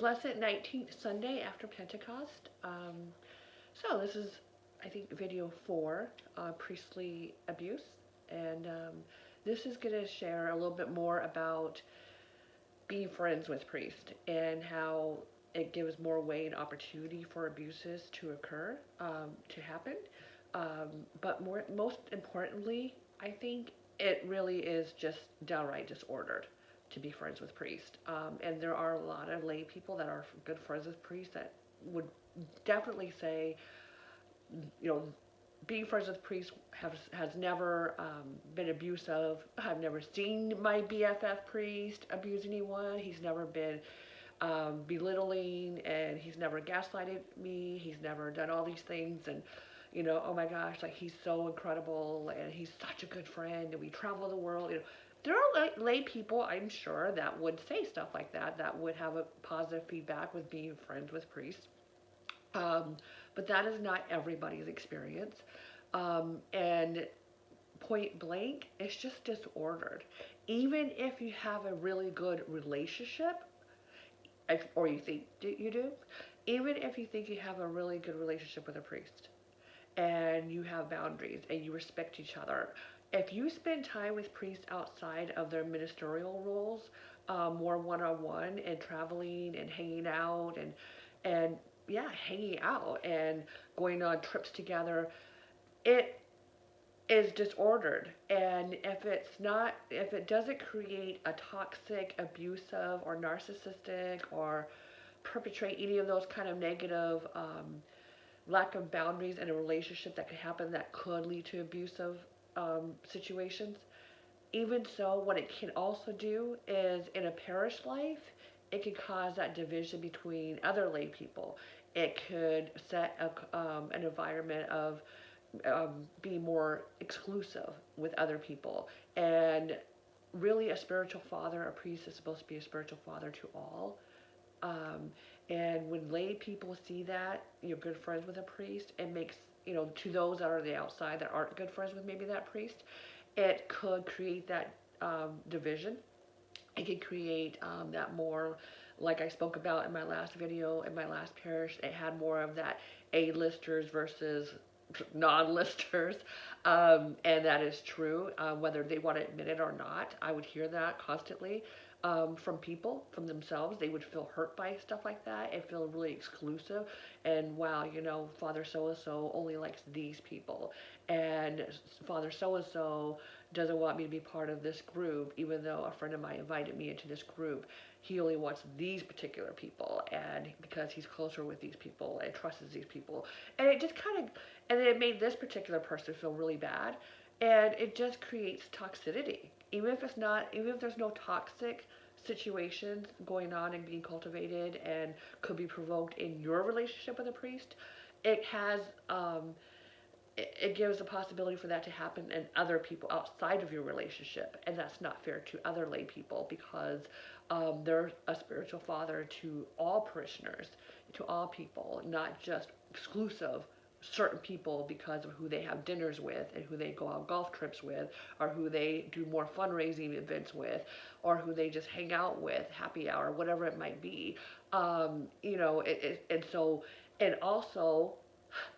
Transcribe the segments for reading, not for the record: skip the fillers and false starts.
Blessed 19th Sunday after Pentecost. So this is, I think, video 4, priestly abuse. And this is going to share a little bit more about being friends with priests and how it gives more way and opportunity for abuses to occur, to happen. But most importantly, I think it really is just downright disordered to be friends with priests. And there are a lot of lay people that are good friends with priests that would definitely say, you know, being friends with priests has never been abusive. I've never seen my BFF priest abuse anyone. He's never been belittling, and he's never gaslighted me. He's never done all these things, and oh my gosh, like he's so incredible, and he's such a good friend, and we travel the world. There are lay people, I'm sure, that would say stuff like that, that would have a positive feedback with being friends with priests. Um, but that is not everybody's experience. And point blank, it's just disordered. Even if you have a really good relationship, or you think you do, even if you think you have a really good relationship with a priest and you have boundaries and you respect each other, if you spend time with priests outside of their ministerial roles, more one-on-one and traveling and hanging out and yeah, hanging out and going on trips together, it is disordered. And if it doesn't create a toxic, abusive, or narcissistic, or perpetrate any of those kind of negative lack of boundaries in a relationship that could happen, that could lead to abusive situations. Even so, what it can also do is, in a parish life, it can cause that division between other lay people. It could set an environment of being more exclusive with other people. And really, a spiritual father, a priest, is supposed to be a spiritual father to all. Um, and when lay people see that you're good friends with a priest, it makes, to those that are on the outside that aren't good friends with maybe that priest, it could create that division. It could create that more, like I spoke about in my last video, in my last parish, it had more of that A-listers versus non-listers, and that is true, whether they want to admit it or not. I would hear that constantly from people, from themselves. They would feel hurt by stuff like that and feel really exclusive. And wow, Father so-and-so only likes these people, and Father so-and-so doesn't want me to be part of this group, even though a friend of mine invited me into this group. He only wants these particular people, and because he's closer with these people and trusts these people. And it just kind of, and it made this particular person feel really bad, and it just creates toxicity. Even if there's no toxic situations going on and being cultivated and could be provoked in your relationship with a priest, it has it gives a possibility for that to happen in other people outside of your relationship, and that's not fair to other lay people, because they're a spiritual father to all parishioners, to all people, not just exclusive certain people because of who they have dinners with and who they go on golf trips with, or who they do more fundraising events with, or who they just hang out with, happy hour, whatever it might be. And so, and also,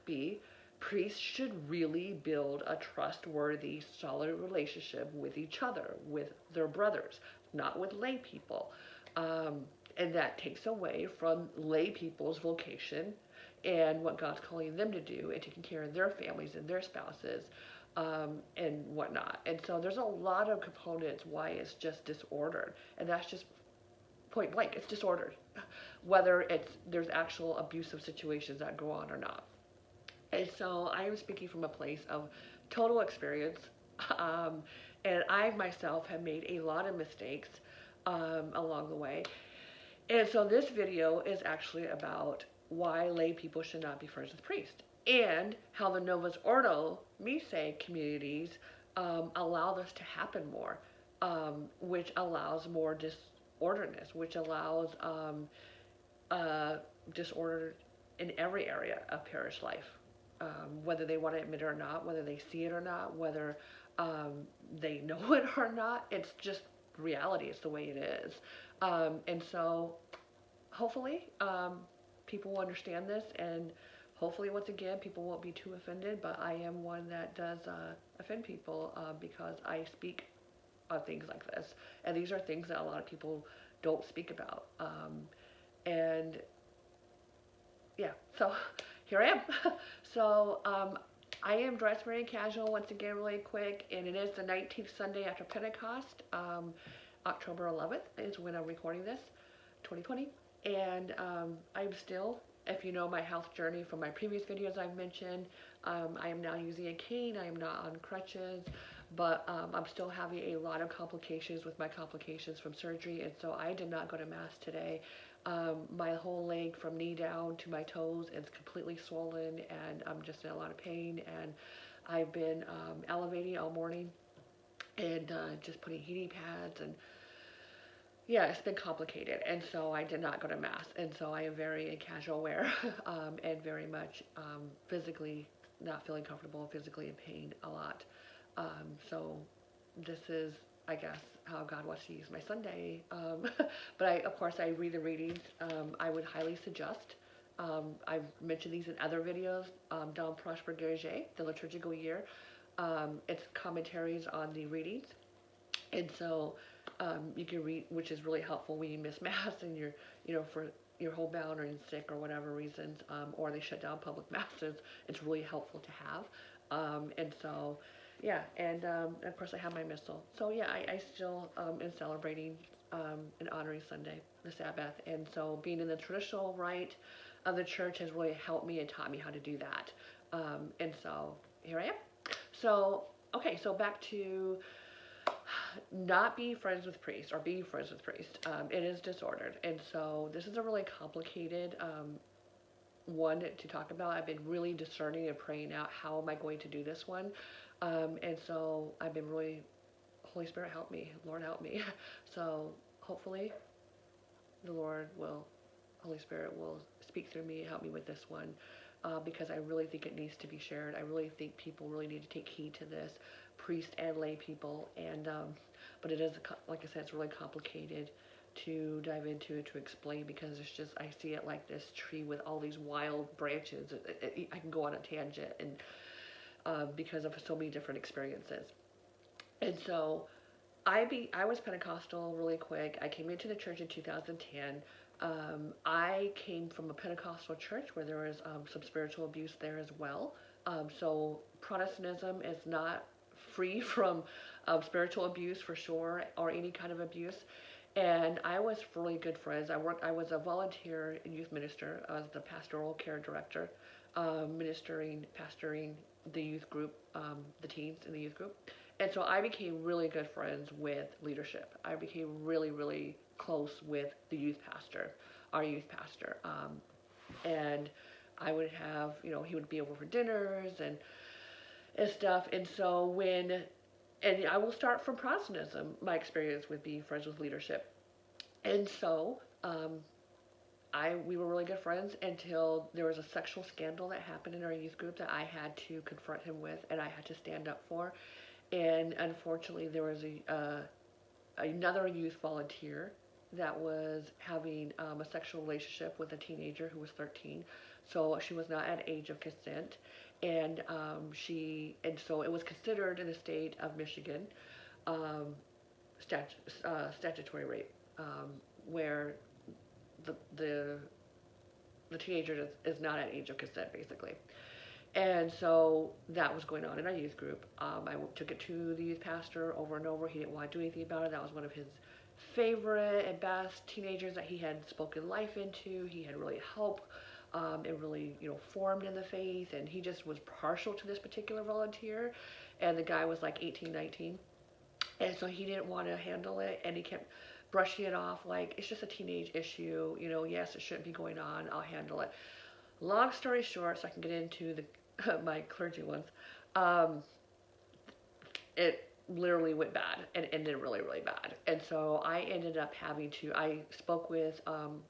B, priests should really build a trustworthy, solid relationship with each other, with their brothers, not with lay people. And that takes away from lay people's vocation and what God's calling them to do, and taking care of their families and their spouses, and whatnot. And so there's a lot of components why it's just disordered, and that's just point blank. It's disordered, whether there's actual abusive situations that go on or not. And so I am speaking from a place of total experience. Um, and I myself have made a lot of mistakes along the way. And so this video is actually about why lay people should not be friends with priests, and how the Novus Ordo Missae communities allow this to happen more, which allows more disorderness, which allows uh, disorder in every area of parish life, whether they want to admit it or not, whether they see it or not, whether they know it or not. It's just reality. It's the way it is. And so hopefully, people will understand this, and hopefully, once again, people won't be too offended. But I am one that does offend people because I speak on things like this, and these are things that a lot of people don't speak about. And yeah, so here I am. So I am dressed very casual once again, really quick, and it is the 19th Sunday after Pentecost. October 11th is when I'm recording this, 2020, and I'm still, if you know my health journey from my previous videos I've mentioned, I am now using a cane. I am not on crutches, but I'm still having a lot of complications with my complications from surgery, and so I did not go to mass today. My whole leg from knee down to my toes is completely swollen, and I'm just in a lot of pain, and I've been elevating all morning and just putting heating pads, and yeah, it's been complicated, and so I did not go to mass, and so I am very in casual wear and very much physically not feeling comfortable, physically in pain a lot. So this is, I guess, how God wants to use my Sunday. But of course, I read the readings. I would highly suggest. I've mentioned these in other videos. Don Prosper Gerger, the liturgical year. It's commentaries on the readings, and so you can read, which is really helpful when you miss mass and you're, for you're homebound or in sick or whatever reasons, or they shut down public masses. It's really helpful to have. And so, yeah, and of course I have my missal. So yeah, I still am celebrating and honoring Sunday, the Sabbath, and so being in the traditional rite of the church has really helped me and taught me how to do that. And so here I am. So okay, so back to not be friends with priests or being friends with priests. It is disordered, and so this is a really complicated one to talk about. I've been really discerning and praying out how am I going to do this one, and so I've been really, Holy Spirit help me, Lord help me. So hopefully the Holy Spirit will speak through me, help me with this one. Because I really think it needs to be shared. I really think people really need to take heed to this, priest and lay people. And but it is, like I said, it's really complicated to dive into it, to explain, because it's just, I see it like this tree with all these wild branches. I can go on a tangent, and because of so many different experiences. And so I was Pentecostal really quick. I came into the church in 2010. I came from a Pentecostal church where there was some spiritual abuse there as well. So Protestantism is not free from spiritual abuse for sure, or any kind of abuse. And I was really good friends. I was a volunteer and youth minister. I was the pastoral care director, pastoring the youth group, the teens in the youth group. And so I became really good friends with leadership. I became really, really close with the youth pastor, our youth pastor. And I would have, he would be over for dinners and stuff. And so and I will start from Protestantism, my experience with being friends with leadership. And so we were really good friends until there was a sexual scandal that happened in our youth group that I had to confront him with and I had to stand up for. And unfortunately, there was another youth volunteer that was having a sexual relationship with a teenager who was 13. So she was not at age of consent, and so it was considered in the state of Michigan um, statutory rape, where the the the teenager is not at age of consent, basically. And so that was going on in our youth group. I took it to the youth pastor over and over. He didn't want to do anything about it. That was one of his favorite and best teenagers that he had spoken life into. He had really helped and really, formed in the faith. And he just was partial to this particular volunteer. And the guy was like 18, 19. And so he didn't want to handle it. And he kept brushing it off like, it's just a teenage issue. Yes, it shouldn't be going on. I'll handle it. Long story short, so I can get into my clergy ones. Um, literally went bad and ended really, really bad. And so I ended up having to, I spoke with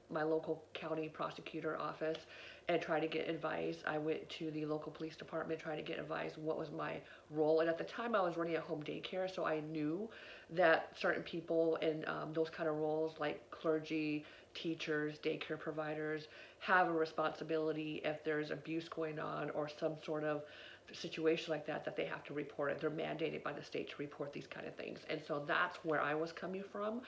my local county prosecutor office and tried to get advice. I went to the local police department, tried to get advice what was my role. And at the time I was running a home daycare, so I knew that certain people in those kind of roles like clergy, teachers, daycare providers have a responsibility if there's abuse going on or some sort of situation like that, that they have to report it. They're mandated by the state to report these kind of things. And so that's where I was coming from.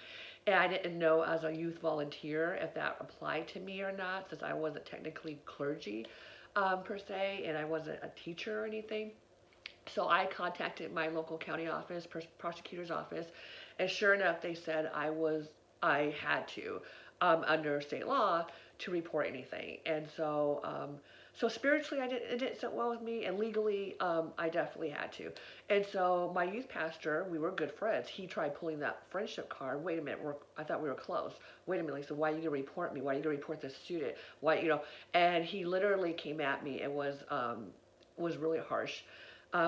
And I didn't know as a youth volunteer if that applied to me or not, since I wasn't technically clergy per se, and I wasn't a teacher or anything. So I contacted my local county office, prosecutor's office, and sure enough, they said I had to, under state law, to report anything. And so, so spiritually, it didn't sit well with me, and legally, I definitely had to. And so my youth pastor, we were good friends. He tried pulling that friendship card. Wait a minute, I thought we were close. Wait a minute, Lisa, why are you gonna report me? Why are you gonna report this student? Why, you know? And he literally came at me and was really harsh.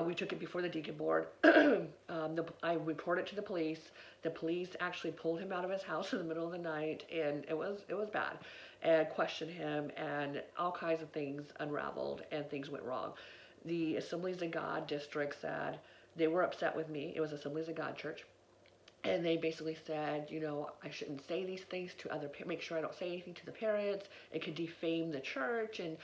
We took it before the deacon board. I reported to the police. The police actually pulled him out of his house in the middle of the night, and it was bad, and questioned him, and all kinds of things unraveled, and things went wrong. The Assemblies of God district said they were upset with me. It was Assemblies of God church. And they basically said, I shouldn't say these things to make sure I don't say anything to the parents. It could defame the church, and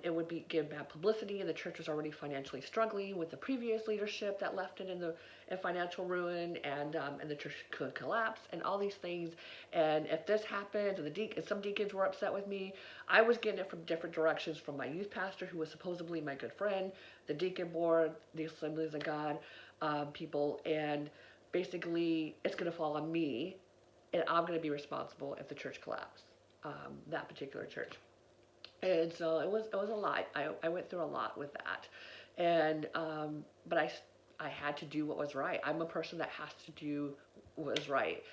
it would give bad publicity. And the church was already financially struggling with the previous leadership that left it in financial ruin, and the church could collapse, and all these things. And if this happens, and some deacons were upset with me, I was getting it from different directions, from my youth pastor, who was supposedly my good friend, the deacon board, the Assemblies of God people, and basically it's going to fall on me, and I'm going to be responsible if the church collapses, that particular church. And so it was a lot. I went through a lot with that, and but I had to do what was right. I'm a person that has to do what is right,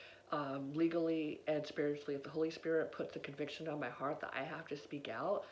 legally and spiritually. If the Holy Spirit puts a conviction on my heart that I have to speak out,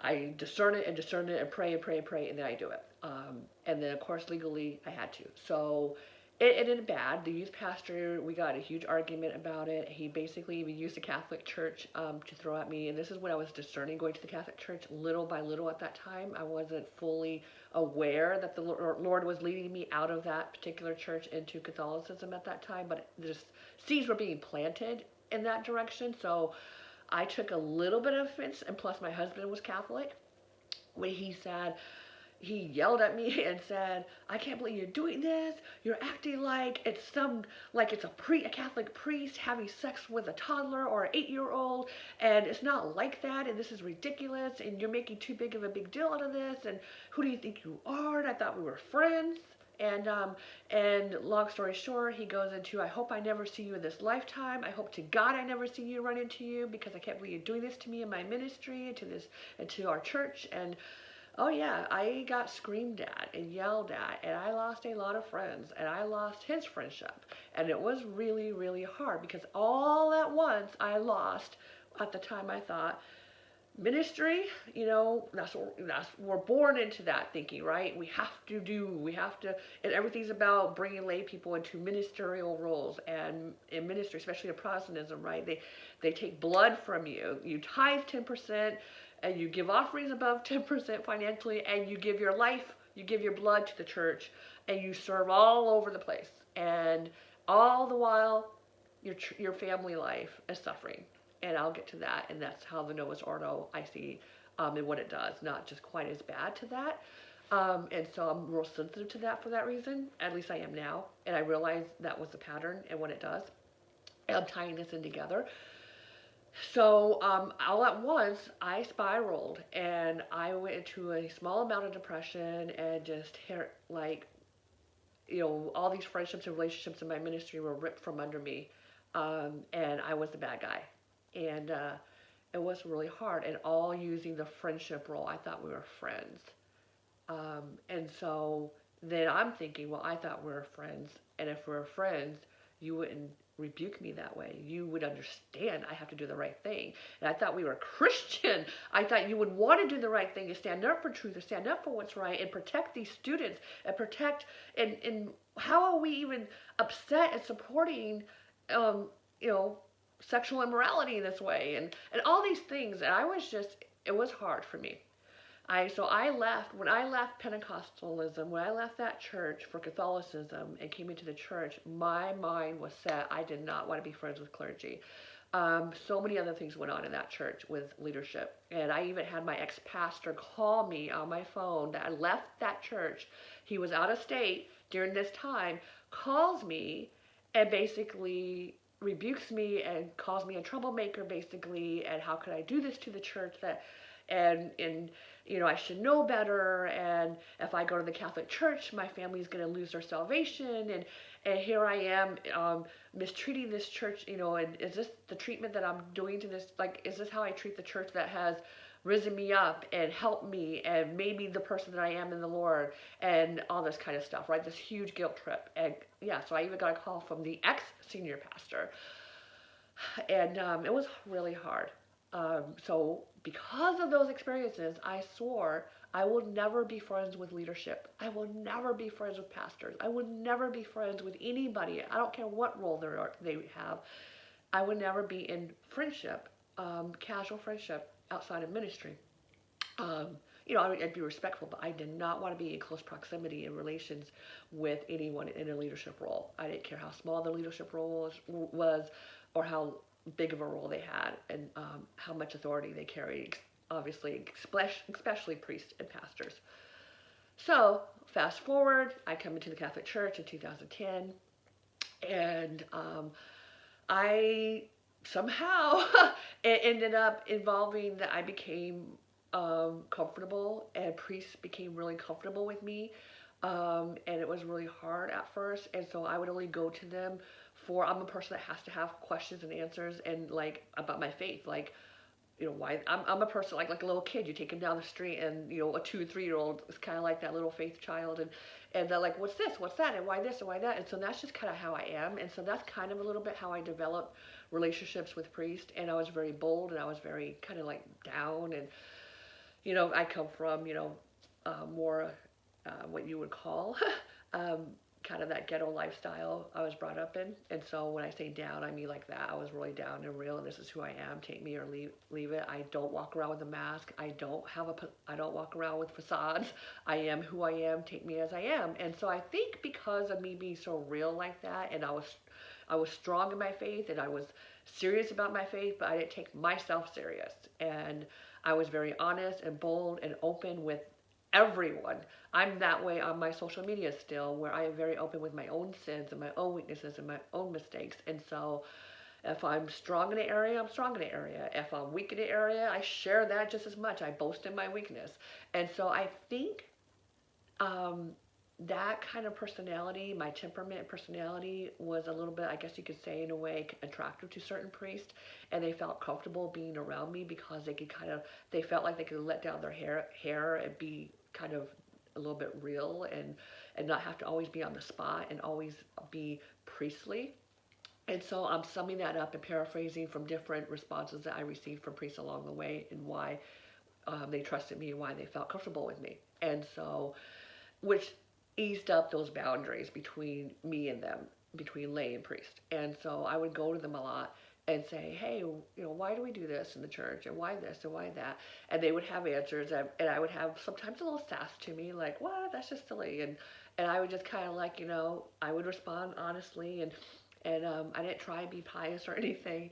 I discern it and pray and pray and pray, and then I do it. And then, of course, legally, I had to. So it ended bad. The youth pastor, we got a huge argument about it. He basically even used the Catholic Church to throw at me. And this is when I was discerning going to the Catholic Church little by little at that time. I wasn't fully aware that the Lord was leading me out of that particular church into Catholicism at that time. But just seeds were being planted in that direction. So I took a little bit of offense, and plus my husband was Catholic, when he yelled at me and said, "I can't believe you're doing this. You're acting like it's a Catholic priest having sex with a toddler or an 8-year-old, and it's not like that, and this is ridiculous, and you're making too big of a big deal out of this, and who do you think you are? And I thought we were friends." And long story short, he goes into, "I hope I never see you in this lifetime. I hope to God I never see you, run into you, because I can't believe you're doing this to me in my ministry and to our church." And oh yeah, I got screamed at and yelled at, and I lost a lot of friends, and I lost his friendship. And it was really, really hard, because all at once I lost, at the time I thought, ministry, we're born into that thinking, right? We have to, and everything's about bringing lay people into ministerial roles, and in ministry, especially in Protestantism, right? They take blood from you. You tithe 10%, and you give offerings above 10% financially, and you give your life, you give your blood to the church, and you serve all over the place, and all the while, your family life is suffering. And I'll get to that, and that's how the Noah's Ordo I see, and what it does, not just quite as bad to that. And so I'm real sensitive to that for that reason. At least I am now, and I realize that was the pattern and what it does. And I'm tying this in together. So all at once, I spiraled, and I went into a small amount of depression, and just like, all these friendships and relationships in my ministry were ripped from under me, and I was the bad guy. And it was really hard, and all using the friendship role. I thought we were friends. And so then I'm thinking, well, I thought we were friends, and if we were friends, you wouldn't rebuke me that way. You would understand I have to do the right thing. And I thought we were Christian. I thought you would want to do the right thing and stand up for truth and stand up for what's right and protect these students and protect, and how are we even upset at supporting, um, you know, sexual immorality in this way and all these things. And I was just, it was hard for me. I left when I left Pentecostalism, when I left that church for Catholicism and came into the church, my mind was set. I did not want to be friends with clergy. So many other things went on in that church with leadership, and I even had my ex-pastor call me on my phone that I left that church. He was out of state during this time, calls me and basically rebukes me and calls me a troublemaker basically, and how could I do this to the church, that and you know, I should know better, and if I go to the Catholic Church, my family's going to lose their salvation, and here I am, mistreating this church, you know, and is this the treatment that I'm doing to this, like, is this how I treat the church that has risen me up and helped me and made me the person that I am in the Lord, and all this kind of stuff, right? This huge guilt trip. And yeah, so I even got a call from the ex-senior pastor, and it was really hard. So because of those experiences, I swore I will never be friends with leadership. I will never be friends with pastors. I would never be friends with anybody. I don't care what role they have. I would never be in friendship, casual friendship outside of ministry. Um, you know, I'd be respectful, but I did not want to be in close proximity in relations with anyone in a leadership role. I didn't care how small the leadership role was or how big of a role they had, and how much authority they carried, obviously, especially priests and pastors. So, fast forward, I come into the Catholic Church in 2010, and I somehow it ended up involving that I became comfortable, and priests became really comfortable with me. And it was really hard at first, and so I would only go to them for, I'm a person that has to have questions and answers, and like about my faith, like, you know, why I'm a person like a little kid. You take him down the street, and you know, a 2 3 year old is kind of like that little faith child, and they're like, what's this, what's that, and why this and why that. And so that's just kind of how I am, and so that's kind of a little bit how I developed relationships with priests. And I was very bold, and I was very kind of like down, and you know, I come from, you know, more what you would call um, kind of that ghetto lifestyle I was brought up in. And so when I say down, I mean like that. I was really down and real, and this is who I am. Take me or leave it. I don't walk around with a mask. I don't walk around with facades. I am who I am. Take me as I am. And so I think because of me being so real like that, and I was strong in my faith, and I was serious about my faith, but I didn't take myself serious. And I was very honest and bold and open with everyone. I'm that way on my social media still, where I am very open with my own sins and my own weaknesses and my own mistakes. And so if I'm strong in an area, I'm strong in an area. If I'm weak in an area, I share that just as much. I boast in my weakness. And so I think um, that kind of personality, my temperament and personality, was a little bit, I guess you could say, in a way, attractive to certain priests, and they felt comfortable being around me because they could they felt like they could let down their hair and be kind of a little bit real, and not have to always be on the spot and always be priestly. And so I'm summing that up and paraphrasing from different responses that I received from priests along the way, and why they trusted me and why they felt comfortable with me. And so, which eased up those boundaries between me and them, between lay and priest. And so I would go to them a lot and say, hey, you know, why do we do this in the church, and why this and why that? And they would have answers, and I would have sometimes a little sass to me, like, what, that's just silly. And I would just kind of like, you know, I would respond honestly, and I didn't try to be pious or anything.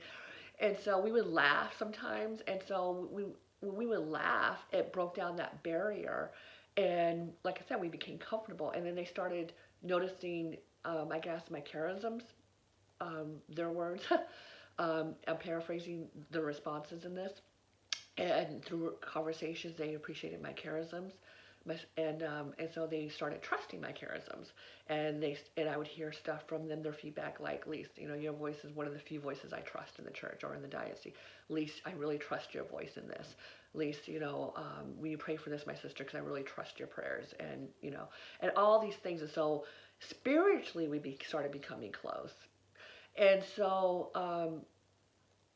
And so we would laugh sometimes, and so when we would laugh, it broke down that barrier. And like I said, we became comfortable. And then they started noticing, I guess, my charisms, their words. I'm paraphrasing the responses in this. And through conversations, they appreciated my charisms. And so they started trusting my charisms, and I would hear stuff from them, their feedback, like, Lise, you know, your voice is one of the few voices I trust in the church or in the diocese. Lise, I really trust your voice in this. Lise, you know, will you pray for this, my sister, because I really trust your prayers, and you know, and all these things. And so spiritually, we started becoming close. And so,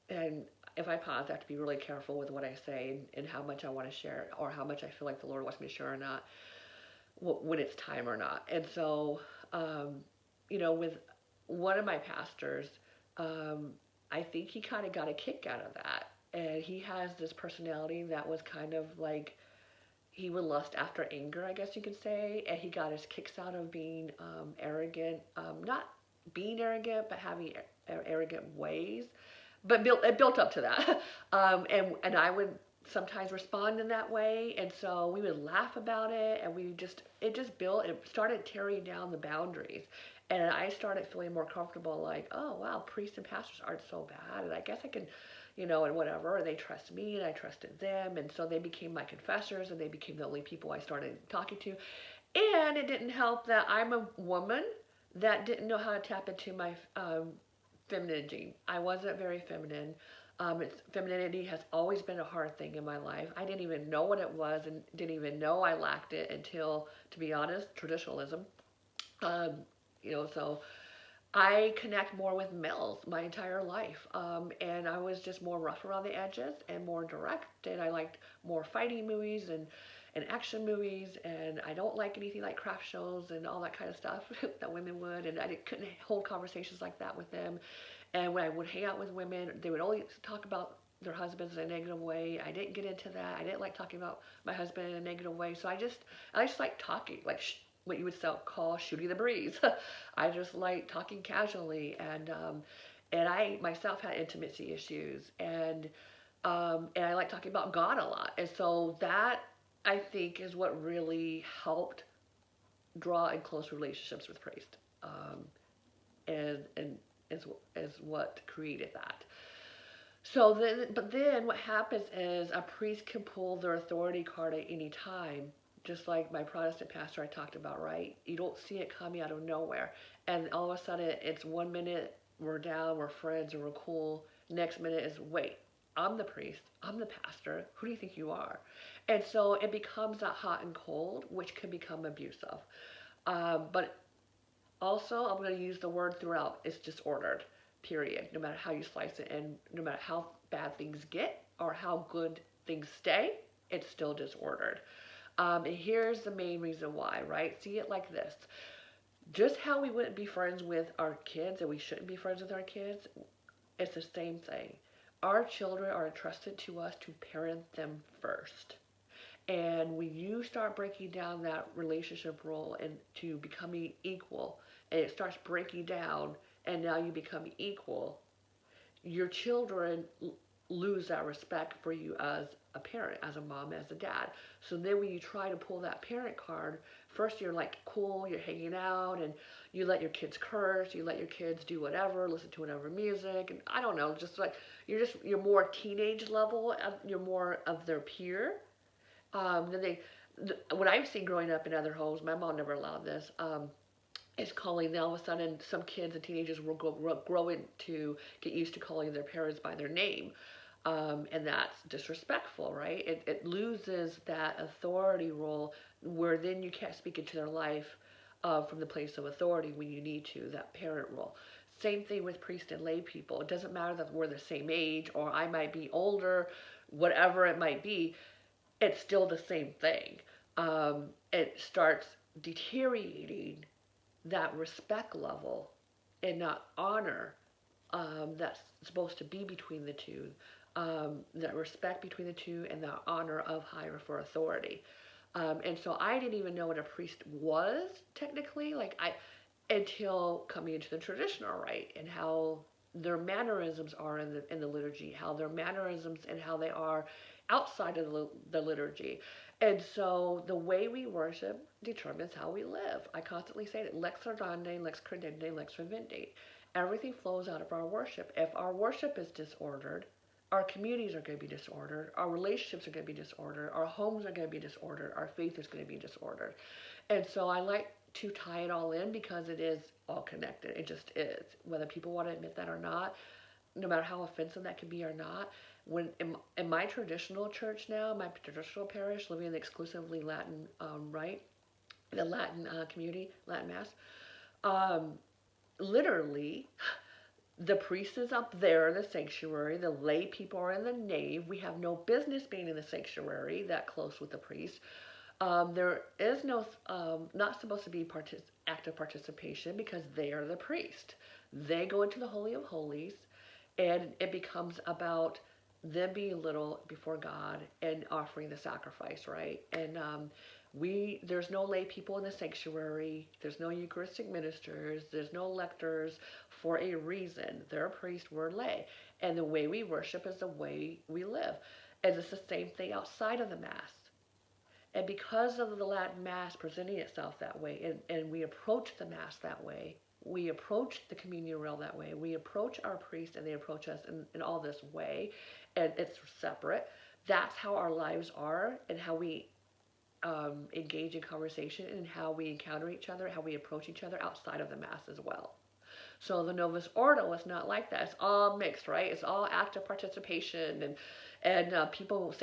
and if I pause, I have to be really careful with what I say and how much I want to share or how much I feel like the Lord wants me to share or not, when it's time or not. And so, um, with one of my pastors, um, I think he kind of got a kick out of that. And he has this personality that was kind of like he would lust after anger, I guess you could say, and he got his kicks out of being arrogant, not being arrogant, but having arrogant ways. But it built up to that, and I would sometimes respond in that way, and so we would laugh about it, and it just built. It started tearing down the boundaries, and I started feeling more comfortable, like, oh wow, priests and pastors aren't so bad, and I guess I can, and whatever. And they trust me, and I trusted them, and so they became my confessors, and they became the only people I started talking to. And it didn't help that I'm a woman that didn't know how to tap into my femininity. I wasn't very feminine. Femininity has always been a hard thing in my life. I didn't even know what it was and didn't even know I lacked it until, to be honest, traditionalism. Um, so I connect more with males my entire life. And I was just more rough around the edges and more direct. And I liked more fighting movies and action movies. And I don't like anything like craft shows and all that kind of stuff that women would. And couldn't hold conversations like that with them. And when I would hang out with women, they would only talk about their husbands in a negative way. I didn't get into that. I didn't like talking about my husband in a negative way. So I just like talking, like what you would call shooting the breeze. I just like talking casually, and I myself had intimacy issues, and I like talking about God a lot, and so that I think is what really helped draw in close relationships with priest, and is what created that. So then what happens is a priest can pull their authority card at any time, just like my Protestant pastor I talked about, right? You don't see it coming out of nowhere. And all of a sudden, it's 1 minute we're down, we're friends, or we're cool. Next minute is, wait, I'm the priest, I'm the pastor, who do you think you are? And so it becomes that hot and cold, which can become abusive. But also, I'm going to use the word throughout, it's disordered, period. No matter how you slice it, and no matter how bad things get or how good things stay, it's still disordered. And here's the main reason why, right? See it like this. Just how we wouldn't be friends with our kids and we shouldn't be friends with our kids, it's the same thing. Our children are entrusted to us to parent them first. And when you start breaking down that relationship role into becoming equal, and it starts breaking down, and now you become equal, your children lose that respect for you as a parent, as a mom, as a dad. So then when you try to pull that parent card, first you're like cool, you're hanging out, and you let your kids curse, you let your kids do whatever, listen to whatever music, and I don't know, just like you're more teenage level, you're more of their peer. Then what I've seen growing up in other homes, my mom never allowed this. Is calling, all of a sudden some kids and teenagers will grow into get used to calling their parents by their name, and that's disrespectful, right? It loses that authority role where then you can't speak into their life from the place of authority when you need to, that parent role. Same thing with priest and lay people. It doesn't matter that we're the same age or I might be older, whatever it might be, it's still the same thing. It starts deteriorating that respect level and not honor that's supposed to be between the two, that respect between the two and the honor of higher for authority. And so I didn't even know what a priest was technically, until coming into the traditional rite and how their mannerisms are in the liturgy, how their mannerisms and how they are outside of the liturgy. And so the way we worship determines how we live. I constantly say that lex ordandi, lex credende, lex vivendi. Everything flows out of our worship. If our worship is disordered, our communities are going to be disordered, our relationships are going to be disordered, our homes are going to be disordered, our faith is going to be disordered. And so I like to tie it all in because it is all connected. It just is. Whether people want to admit that or not, no matter how offensive that can be or not, when in my traditional church now, my traditional parish, living in the exclusively Latin rite, the Latin community, Latin Mass, um, literally, The priest is up there in the sanctuary. The lay people are in the nave. We have no business being in the sanctuary that close with the priest. There is no, not supposed to be active participation because they are the priest. They go into the Holy of Holies, and it becomes about them being little before God and offering the sacrifice, right? And there's no lay people in the sanctuary. There's no Eucharistic ministers. There's no lectors for a reason. They're a priest, we're lay, and the way we worship is the way we live. And it's the same thing outside of the Mass. And because of the Latin Mass presenting itself that way, and we approach the Mass that way, we approach the communion rail that way, we approach our priest and they approach us in all this way, and it's separate. That's how our lives are, and how we engage in conversation, and how we encounter each other, how we approach each other outside of the Mass as well. So the Novus Ordo is not like that. It's all mixed, right? It's all active participation, and people,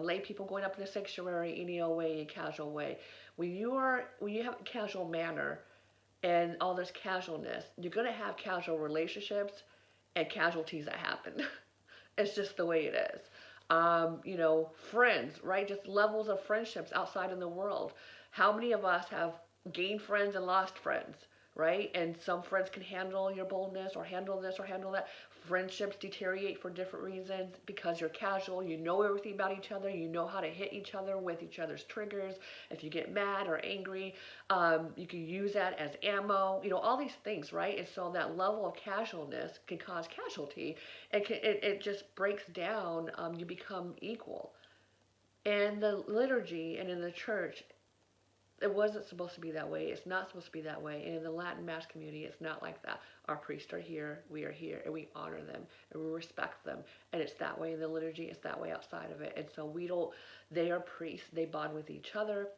lay people going up in the sanctuary any old way, in casual way. When you have a casual manner and all this casualness, you're gonna have casual relationships and casualties that happen. It's just the way it is. Friends, right? Just levels of friendships outside in the world. How many of us have gained friends and lost friends, right? And some friends can handle your boldness or handle this or handle that. Friendships deteriorate for different reasons because you're casual. You know everything about each other. You know how to hit each other with each other's triggers. If you get mad or angry, you can use that as ammo. All these things, right? And so that level of casualness can cause casualty. It just breaks down. You become equal. And the liturgy and in the church, it wasn't supposed to be that way. It's not supposed to be that way. And in the Latin Mass community, it's not like that. Our priests are here, we are here, and we honor them, and we respect them. And it's that way in the liturgy, it's that way outside of it. And so they are priests, they bond with each other.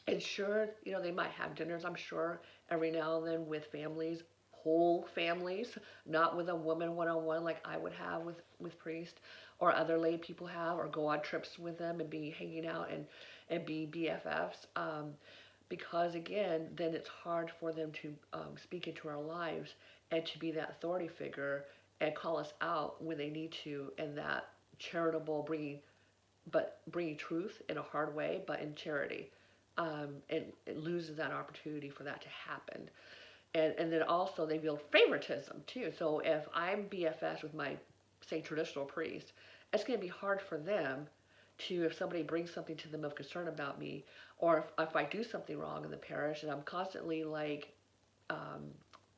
And sure, they might have dinners, I'm sure, every now and then with families, whole families, not with a woman one-on-one like I would have with priests, or other lay people have, or go on trips with them and be hanging out and be BFFs. Because again, then it's hard for them to speak into our lives and to be that authority figure and call us out when they need to, and that charitable bringing truth in a hard way, but in charity. And it loses that opportunity for that to happen. And then also they build favoritism too. So if I'm BFS with my, say, traditional priest, it's going to be hard for them to, if somebody brings something to them of concern about me, or if I do something wrong in the parish and I'm constantly like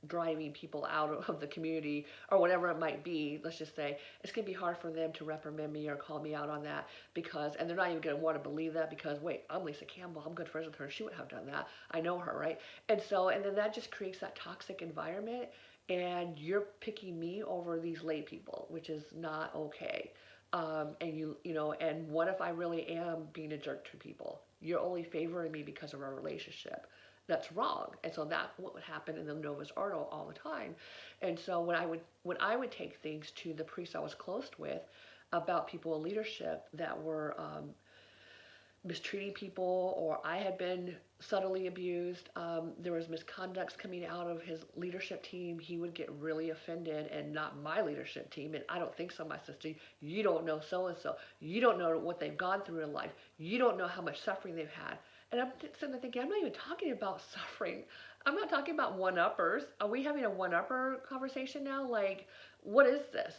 driving people out of the community or whatever it might be, let's just say, it's going to be hard for them to reprimand me or call me out on that, and they're not even going to want to believe that because, wait, I'm Lisa Campbell, I'm good friends with her, she wouldn't have done that, I know her, right? And then that just creates that toxic environment, and you're picking me over these lay people, which is not okay. And what if I really am being a jerk to people? You're only favoring me because of our relationship. That's wrong. And so that's what would happen in the Novus Ordo all the time. And so when I would take things to the priests I was close with about people in leadership that were mistreating people, or I had been subtly abused, there was misconducts coming out of his leadership team, he would get really offended, and not my leadership team, and I don't think so, my sister, you don't know so-and-so, you don't know what they've gone through in life, you don't know how much suffering they've had. And I'm sitting there thinking, I'm not even talking about suffering. I'm not talking about one-uppers. Are we having a one-upper conversation now? Like, what is this?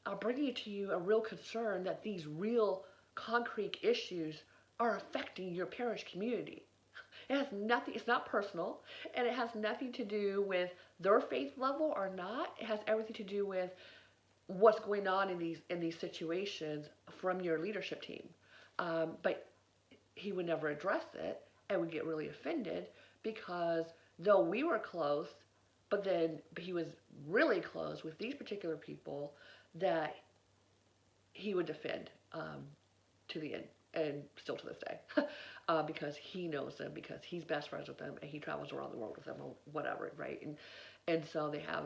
I'm bringing to you a real concern that these real concrete issues are affecting your parish community. It has nothing, it's not personal, and it has nothing to do with their faith level or not. It has everything to do with what's going on in these situations from your leadership team. But he would never address it and would get really offended because though we were close, but he was really close with these particular people that he would defend to the end, and still to this day, because he knows them, because he's best friends with them, and he travels around the world with them, or whatever, right? And so they have,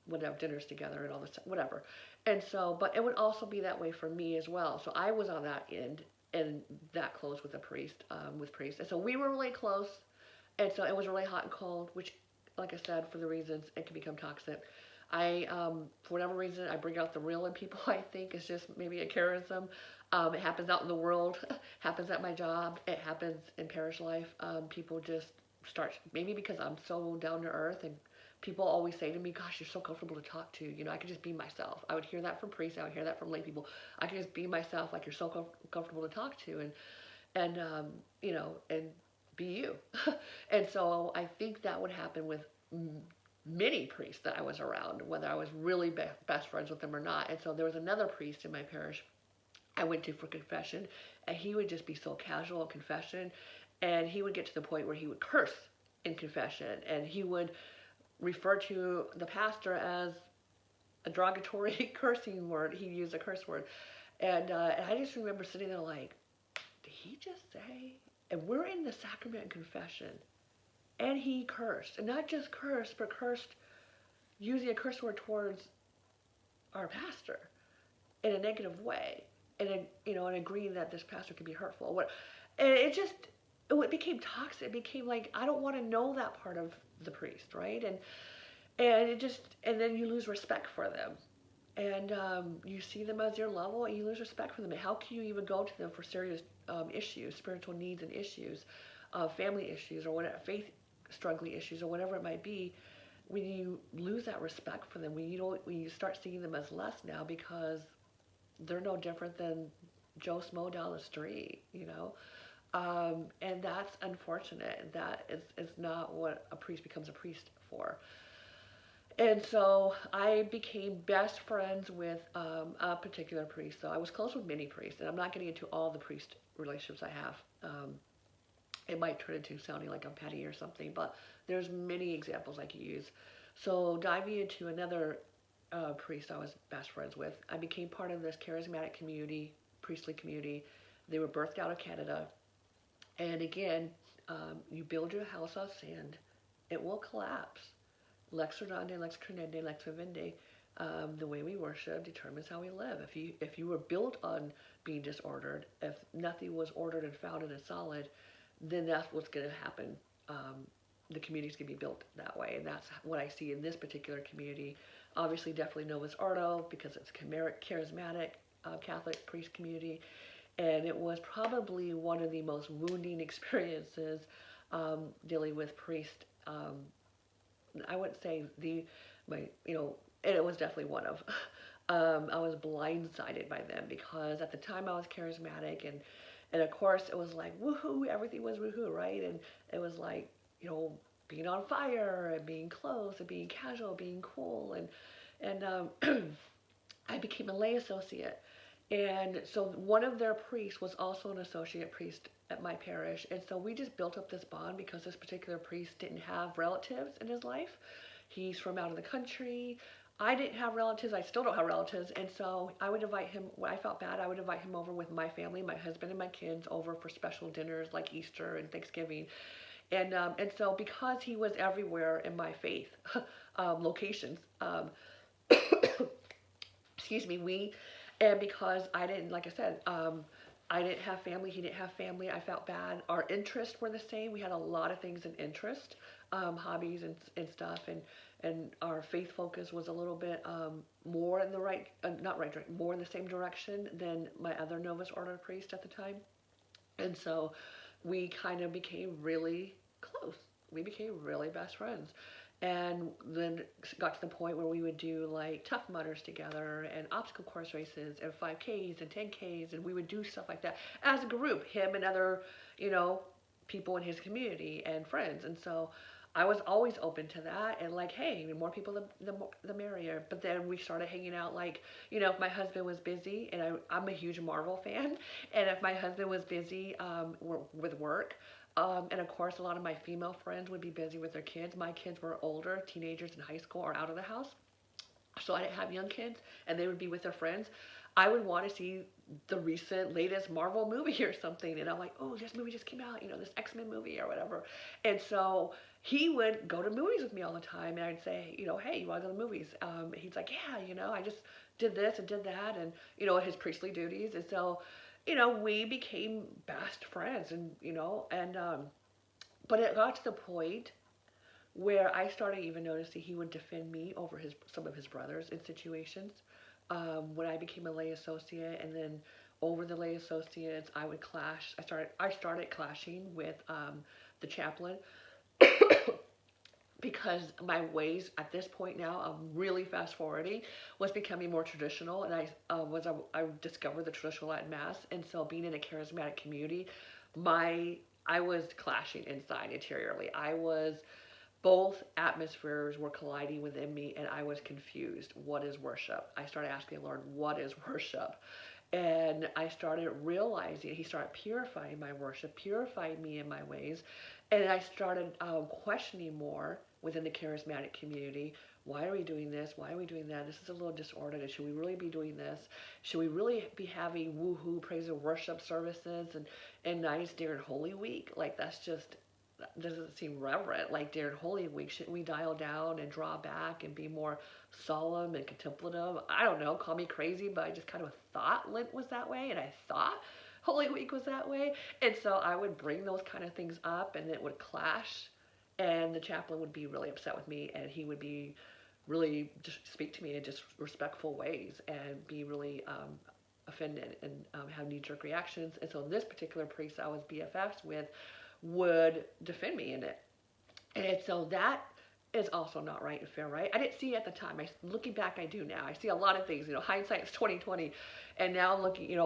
would have dinners together and all this, whatever. And so, but it would also be that way for me as well. So I was on that end, and that close with a priest, and so we were really close, and so it was really hot and cold, which, like I said, for the reasons it can become toxic. For whatever reason, I bring out the real in people. I think it's just maybe a charism. It happens out in the world, happens at my job, it happens in parish life. People just start, maybe because I'm so down to earth, and people always say to me, "Gosh, you're so comfortable to talk to. You know, I could just be myself." I would hear that from priests. I would hear that from lay people. I could just be myself, like you're so comfortable to talk to, and you know, and be you. And so I think that would happen with many priests that I was around, whether I was really best friends with them or not. And so there was another priest in my parish I went to for confession, and he would just be so casual in confession, and he would get to the point where he would curse in confession, and he would refer to the pastor as a derogatory cursing word. He used a curse word, and I just remember sitting there like, did he just say? And we're in the sacrament and confession, and he cursed, and not just cursed, but cursed using a curse word towards our pastor in a negative way, and and agreeing that this pastor could be hurtful. And it became toxic. It became like I don't want to know that part of the priest, right? And then you lose respect for them, and you see them as your level, and you lose respect for them. And how can you even go to them for serious issues, spiritual needs and issues, family issues, or whatever, faith struggling issues, or whatever it might be? When you lose that respect for them, when you start seeing them as less now because they're no different than Joe Smo down the street, you know? And that's unfortunate. That is not what a priest becomes a priest for. And so I became best friends with a particular priest. So I was close with many priests, and I'm not getting into all the priest relationships I have. It might turn into sounding like I'm petty or something, but there's many examples I could use. So diving into another priest I was best friends with, I became part of this charismatic community, priestly community. They were birthed out of Canada. And again, you build your house on sand, it will collapse. Lex ordandi, lex credendi, lex vivendi. The way we worship determines how we live. If you were built on being disordered, if nothing was ordered and founded and solid, then that's what's going to happen. The community's going to be built that way, and that's what I see in this particular community. Obviously, definitely Novus Ordo because it's a charismatic Catholic priest community, and it was probably one of the most wounding experiences dealing with priest. I wouldn't say and it was definitely one of. I was blindsided by them because at the time I was charismatic, and of course it was like woohoo, everything was woohoo, right? And it was like being on fire and being close and being casual, being cool, and I became a lay associate. And so one of their priests was also an associate priest at my parish. And so we just built up this bond because this particular priest didn't have relatives in his life. He's from out of the country. I didn't have relatives. I still don't have relatives. And so I would invite him, when I felt bad, I would invite him over with my family, my husband and my kids over for special dinners like Easter and Thanksgiving. And so because he was everywhere in my faith locations, excuse me, and because I didn't, like I said, I didn't have family, he didn't have family, I felt bad. Our interests were the same. We had a lot of things in interest, hobbies and stuff, and our faith focus was a little bit more in the right, not right, more in the same direction than my other Novus Ordo priest at the time. And so we kind of became really close. We became really best friends. And then got to the point where we would do like Tough Mudders together and obstacle course races and 5Ks and 10Ks, and we would do stuff like that as a group, him and other, you know, people in his community and friends. And so I was always open to that, and like, hey, the more people, the merrier. But then we started hanging out, like, if my husband was busy, and I'm a huge Marvel fan, and if my husband was busy with work, and of course, a lot of my female friends would be busy with their kids. My kids were older, teenagers in high school or out of the house, so I didn't have young kids, and they would be with their friends. I would want to see the recent latest Marvel movie or something, and I'm like, oh, this movie just came out, this X-Men movie or whatever. And so he would go to movies with me all the time, and I'd say, hey, you want to go to the movies? He's like, yeah, I just did this and did that, and his priestly duties. And so we became best friends, and but it got to the point where I started even noticing he would defend me over some of his brothers in situations. When I became a lay associate, and then over the lay associates, I would clash. I started clashing with the chaplain because my ways at this point now, I'm really fast forwarding, was becoming more traditional, and I discovered the traditional Latin Mass, and so being in a charismatic community, my I was clashing inside interiorly. I was both atmospheres were colliding within me, and I was confused. What is worship? I started asking the Lord, what is worship? And I started realizing, he started purifying my worship, purifying me in my ways. And I started questioning more within the charismatic community. Why are we doing this? Why are we doing that? This is a little disordered. Should we really be doing this? Should we really be having woohoo praise and worship services and nights during Holy Week? Like, that's just doesn't seem reverent. Like, during Holy Week, shouldn't we dial down and draw back and be more solemn and contemplative? I don't know, call me crazy, but I just kind of thought Lent was that way, and I thought Holy Week was that way. And so I would bring those kind of things up, and it would clash, and the chaplain would be really upset with me, and he would be really just speak to me in just respectful ways and be really offended and have knee-jerk reactions. And so this particular priest I was BFFs with would defend me in it. And so that is also not right and fair, right? I didn't see it at the time. Looking back, I do now. I see a lot of things. Hindsight is 2020, and now looking,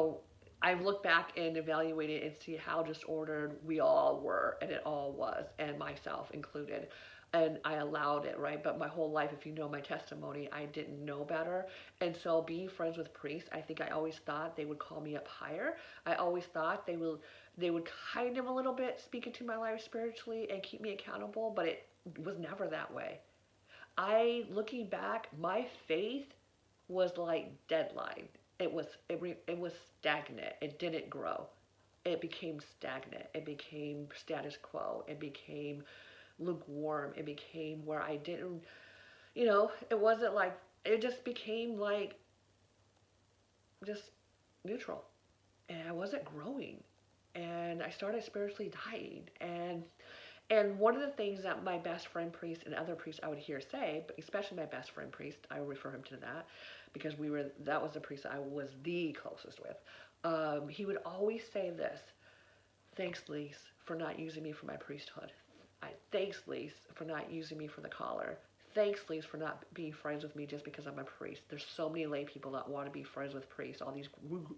I've looked back and evaluated and see how disordered we all were, and it all was, and myself included. And I allowed it, right? But my whole life, if you know my testimony, I didn't know better. And so being friends with priests, I think I always thought they would call me up higher. I always thought they would kind of a little bit speak into my life spiritually and keep me accountable, but it was never that way. Looking back, my faith was like deadline. It was stagnant. It didn't grow. It became stagnant. It became status quo. It became lukewarm. It became where I didn't, it wasn't like, it just became like just neutral. And I wasn't growing. And I started spiritually dying. And one of the things that my best friend priest and other priests I would hear say, but especially my best friend priest, I would refer him to that because that was the priest I was the closest with. He would always say this: "Thanks, Lise, for not using me for my priesthood. Thanks, Lise, for not using me for the collar. Thanks, Lise, for not being friends with me just because I'm a priest. There's so many lay people that want to be friends with priests, all these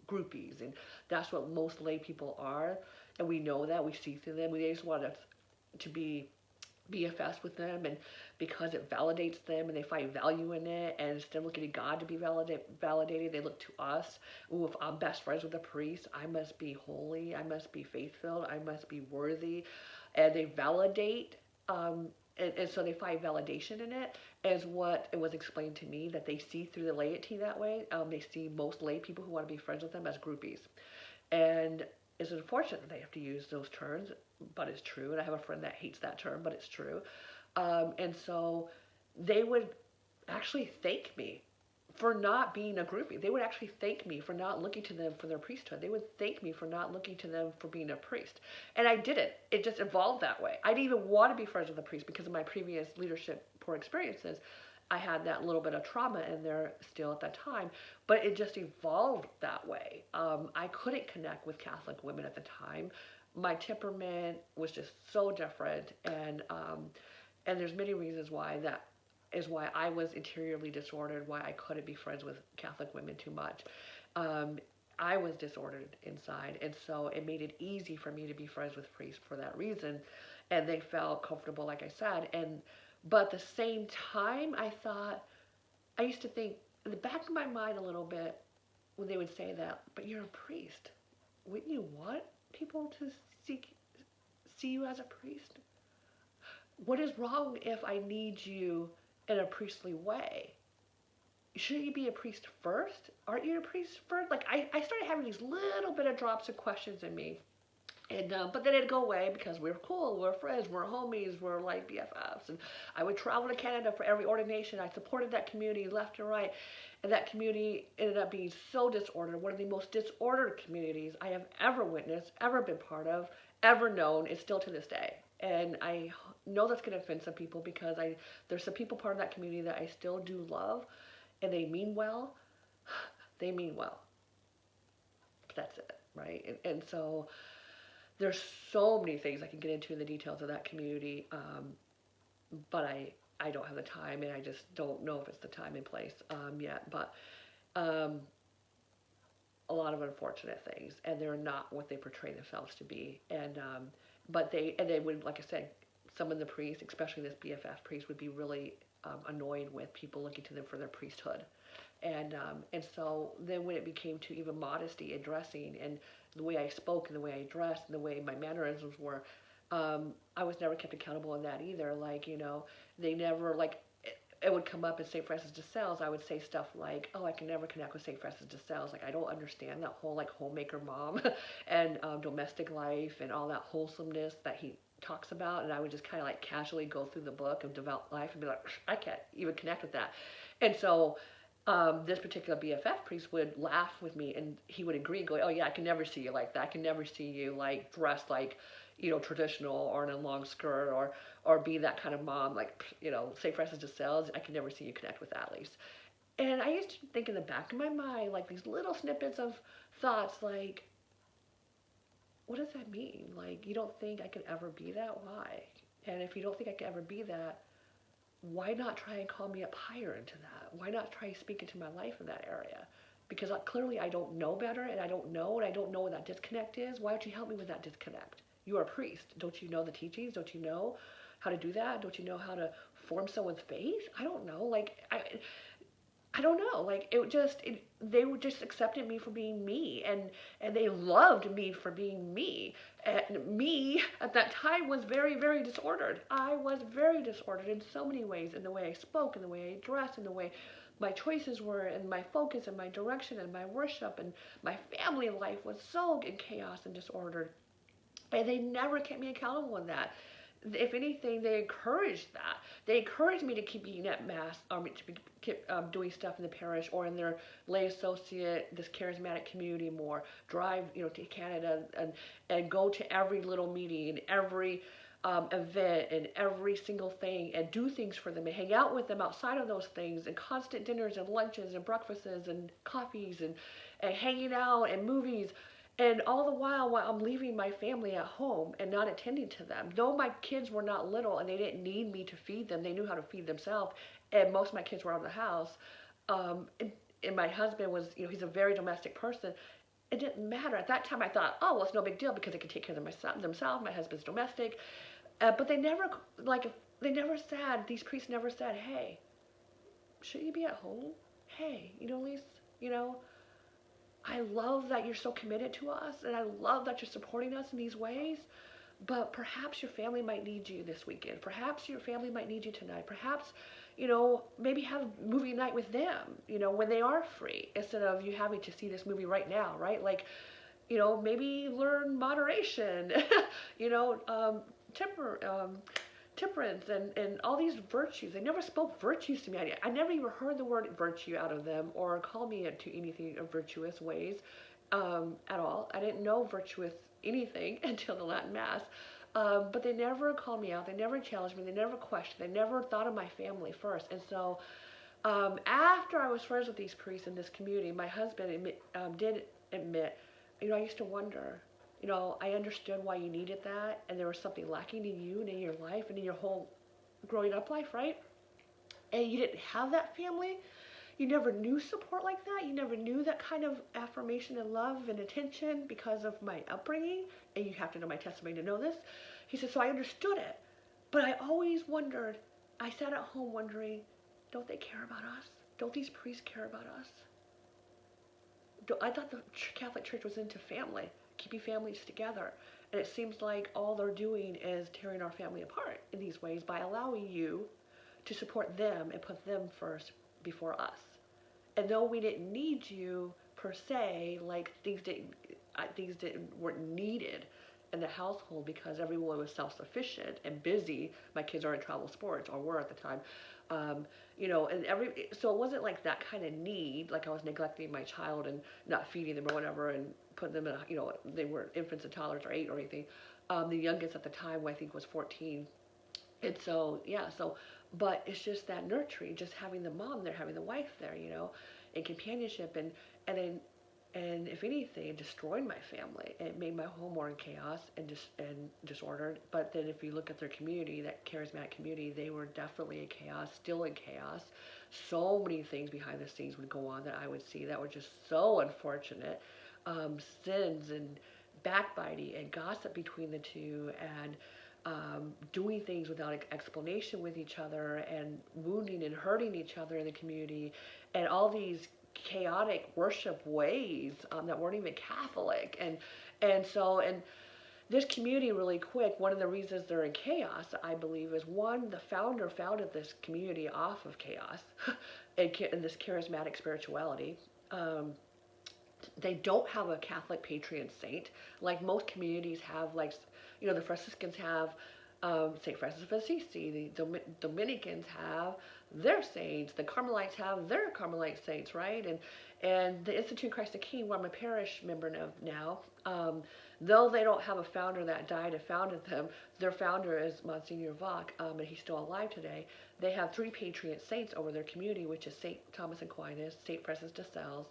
groupies, and that's what most lay people are. And we know that. We see through them. We just want to be BFS with them, and because it validates them and they find value in it, and instead of looking to God to be validated, they look to us. Ooh, if I'm best friends with a priest, I must be holy, I must be faith-filled, I must be worthy. And they validate, and so they find validation in it, as what it was explained to me, that they see through the laity that way. They see most lay people who want to be friends with them as groupies. And it's unfortunate that they have to use those terms, but it's true. And I have a friend that hates that term, but it's true. And so they would actually thank me for not being a groupie. They would actually thank me for not looking to them for their priesthood. They would thank me for not looking to them for being a priest. And I didn't. It just evolved that way. I didn't even want to be friends with a priest because of my previous leadership poor experiences. I had that little bit of trauma in there still at that time, but it just evolved that way. I couldn't connect with Catholic women at the time. My temperament was just so different, and there's many reasons why that is why I was interiorly disordered, why I couldn't be friends with Catholic women too much. I was disordered inside, and so it made it easy for me to be friends with priests for that reason, and they felt comfortable, like I said, but at the same time, I used to think, in the back of my mind a little bit, when they would say that, but you're a priest. Wouldn't you want people to see you as a priest? What is wrong if I need you in a priestly way? Shouldn't you be a priest first? Aren't you a priest first? Like, I started having these little bit of drops of questions in me. And but then it'd go away because we're cool, we're friends, we're homies, we're like BFFs. And I would travel to Canada for every ordination. I supported that community left and right. And that community ended up being so disordered, one of the most disordered communities I have ever witnessed, ever been part of, ever known, is still to this day. And I know that's going to offend some people because there's some people part of that community that I still do love, and they mean well. They mean well. But that's it, right? And so there's so many things I can get into in the details of that community, but I don't have the time, and I just don't know if it's the time and place yet. But um, a lot of unfortunate things, and they're not what they portray themselves to be. And but they would, like I said, some of the priests, especially this BFF priest, would be really annoyed with people looking to them for their priesthood. And so then when it became to even modesty and dressing and the way I spoke and the way I dressed and the way my mannerisms were, I was never kept accountable in that either. Like, they never, like, it would come up in St. Francis de Sales. I would say stuff like, oh, I can never connect with St. Francis de Sales. Like, I don't understand that whole, like, homemaker mom and domestic life and all that wholesomeness that he talks about. And I would just kind of, like, casually go through the book of devout life and be like, I can't even connect with that. And so this particular BFF priest would laugh with me, and he would agree, go, "Oh yeah, I can never see you like that. I can never see you like dressed like, traditional or in a long skirt or be that kind of mom like, St. Francis de Sales. I can never see you connect with that, at least." And I used to think in the back of my mind like these little snippets of thoughts like, what does that mean? Like, you don't think I could ever be that? Why? And if you don't think I could ever be that, why not try and call me up higher into that? Why not try to speak into my life in that area? Because clearly I don't know better, and I don't know, what that disconnect is. Why don't you help me with that disconnect? You are a priest. Don't you know the teachings? Don't you know how to do that? Don't you know how to form someone's faith? I don't know. Like, I don't know. Like, they were just accepted me for being me, and they loved me for being me. And me at that time was very, very disordered. I was very disordered in so many ways, in the way I spoke, in the way I dressed, in the way my choices were, and my focus, and my direction, and my worship, and my family life was so in chaos and disordered. And they never kept me accountable in that. If anything, they encouraged that. They encouraged me to keep being at mass, to keep doing stuff in the parish or in their lay associate, this charismatic community more. Drive, to Canada and go to every little meeting and every event and every single thing and do things for them and hang out with them outside of those things and constant dinners and lunches and breakfasts and coffees and hanging out and movies. And all the while I'm leaving my family at home and not attending to them. Though my kids were not little and they didn't need me to feed them, they knew how to feed themselves. And most of my kids were out of the house. And my husband was, he's a very domestic person. It didn't matter. At that time I thought, oh, well, it's no big deal because they can take care of themselves. My husband's domestic. But they never said, these priests never said, hey, shouldn't you be at home? Hey, Lise, you know, I love that you're so committed to us, and I love that you're supporting us in these ways, but perhaps your family might need you this weekend. Perhaps your family might need you tonight. Perhaps, maybe have movie night with them, when they are free, instead of you having to see this movie right now, right? Like, maybe learn moderation, you know, temper, temperance and all these virtues. They never spoke virtues to me. I never even heard the word virtue out of them or call me into anything of virtuous ways at all. I didn't know virtuous anything until the Latin Mass. But they never called me out. They never challenged me. They never questioned. They never thought of my family first. And so after I was friends with these priests in this community, my husband did admit, I used to wonder, I understood why you needed that, and there was something lacking in you and in your life and in your whole growing up life, right? And you didn't have that family. You never knew support like that. You never knew that kind of affirmation and love and attention because of my upbringing. And you have to know my testimony to know this. He said, so I understood it. But I always wondered, I sat at home wondering, don't they care about us? Don't these priests care about us? I thought the Catholic Church was into family, keeping families together. And it seems like all they're doing is tearing our family apart in these ways by allowing you to support them and put them first before us. And though we didn't need you per se, like things weren't needed in the household because everyone was self-sufficient and busy. My kids are in travel sports, or were at the time. Um, so it wasn't like that kind of need, like I was neglecting my child and not feeding them or whatever, and putting them in, they were infants and toddlers or 8 or anything. The youngest at the time, I think, was 14. And so, yeah, but it's just that nurturing, just having the mom there, having the wife there, and companionship, and if anything, it destroyed my family. It made my home more in chaos and disordered. But then if you look at their community, that charismatic community, they were definitely in chaos, still in chaos. So many things behind the scenes would go on that I would see that were just so unfortunate. Sins and backbiting and gossip between the two, and doing things without explanation with each other, and wounding and hurting each other in the community, and all these chaotic worship ways that weren't even Catholic, and this community, really quick, one of the reasons they're in chaos, I believe, is one, the founder founded this community off of chaos and this charismatic spirituality. They don't have a Catholic patron saint like most communities have. Like, the Franciscans have Saint Francis of Assisi. The Dominicans have their saints. The Carmelites have their Carmelite saints, right? And the Institute of Christ the King, where I'm a parish member now, though they don't have a founder that died and founded them, their founder is Monsignor Vach, and he's still alive today. They have 3 patron saints over their community, which is Saint Thomas Aquinas, Saint Francis de Sales,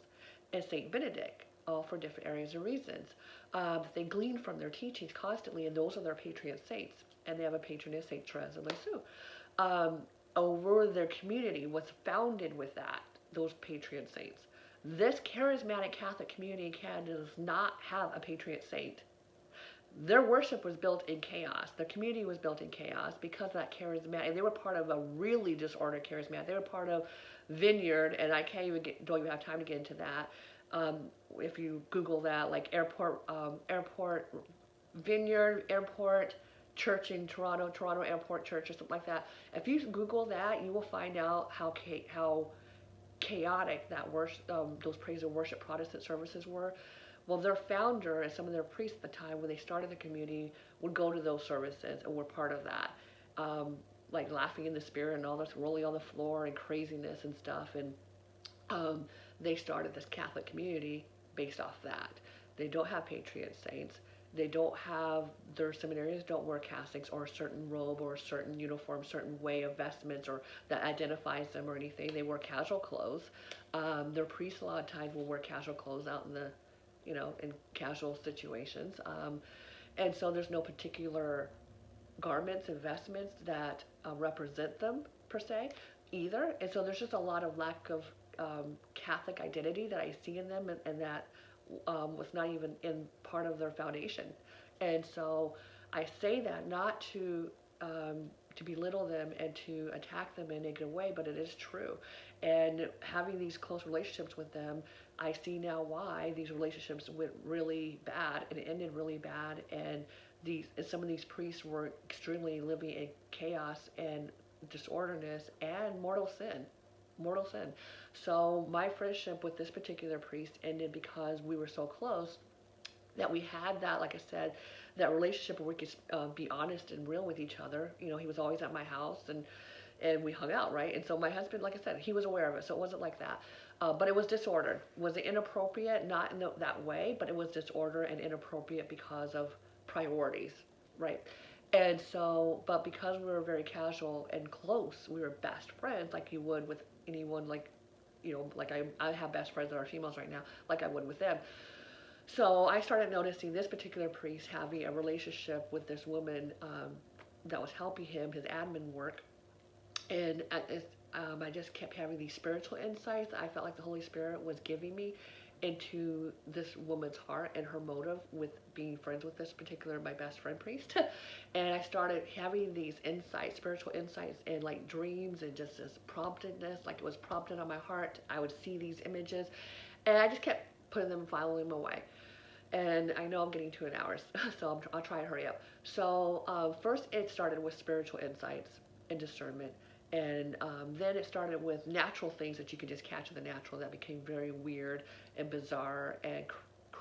and Saint Benedict, all for different areas and reasons. They glean from their teachings constantly, and those are their patron saints. And they have a patroness, Saint Therese of Lisieux. Over their community was founded with those patron saints. This charismatic Catholic community in Canada does not have a patron saint. Their worship was built in chaos. Their community was built in chaos because of that charismatic. They were part of a really disordered charismatic. They were part of Vineyard, and I don't even have time to get into that. If you Google that, like airport Vineyard Airport Church in Toronto Airport Church, or something like that. If you Google that, you will find out how chaotic that those praise and worship Protestant services were. Well, their founder and some of their priests at the time, when they started the community, would go to those services and were part of that. Like laughing in the spirit and all this, rolling on the floor and craziness and stuff. And they started this Catholic community based off that. They don't have patron saints. They don't have, their seminarians don't wear cassocks or a certain robe or a certain uniform, certain way of vestments or that identifies them or anything. They wear casual clothes. Their priests a lot of times will wear casual clothes out in casual situations. And so there's no particular garments and vestments that represent them per se either. And so there's just a lot of lack of Catholic identity that I see in them, and that was not even in part of their foundation. And so I say that not to belittle them and to attack them in a negative way, but it is true. And having these close relationships with them, I see now why these relationships went really bad and ended really bad. And some of these priests were extremely living in chaos and disorderness and mortal sin. So my friendship with this particular priest ended because we were so close that we had that, like I said, that relationship where we could be honest and real with each other. He was always at my house, and we hung out, right? And so my husband, like I said, he was aware of it, so it wasn't like that. But it was disordered. Was it inappropriate? Not in that way, but it was disorder and inappropriate because of priorities, right? And so, but because we were very casual and close, we were best friends, like you would with anyone, like I have best friends that are females right now, like I would with them. So I started noticing this particular priest having a relationship with this woman that was helping him, his admin work. And I just kept having these spiritual insights I felt like the Holy Spirit was giving me into this woman's heart and her motive with being friends with this particular, my best friend priest. And I started having these insights, spiritual insights, and like dreams, and just this promptedness, like it was prompted on my heart. I would see these images, and I just kept putting them, filing them away. And I know I'm getting to an hour, so I'll try to hurry up. So first it started with spiritual insights and discernment. And then it started with natural things that you could just catch in the natural that became very weird and bizarre and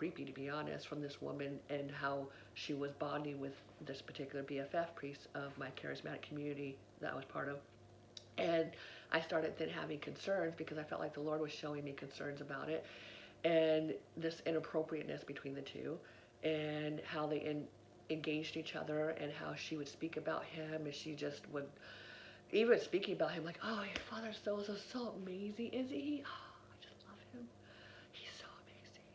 creepy, to be honest, from this woman and how she was bonding with this particular BFF priest of my charismatic community that I was part of. And I started then having concerns because I felt like the Lord was showing me concerns about it and this inappropriateness between the two and how they engaged each other and how she would speak about him and she just would even speaking about him like, oh, your father's so amazing, isn't he? Oh, I just love him. He's so amazing.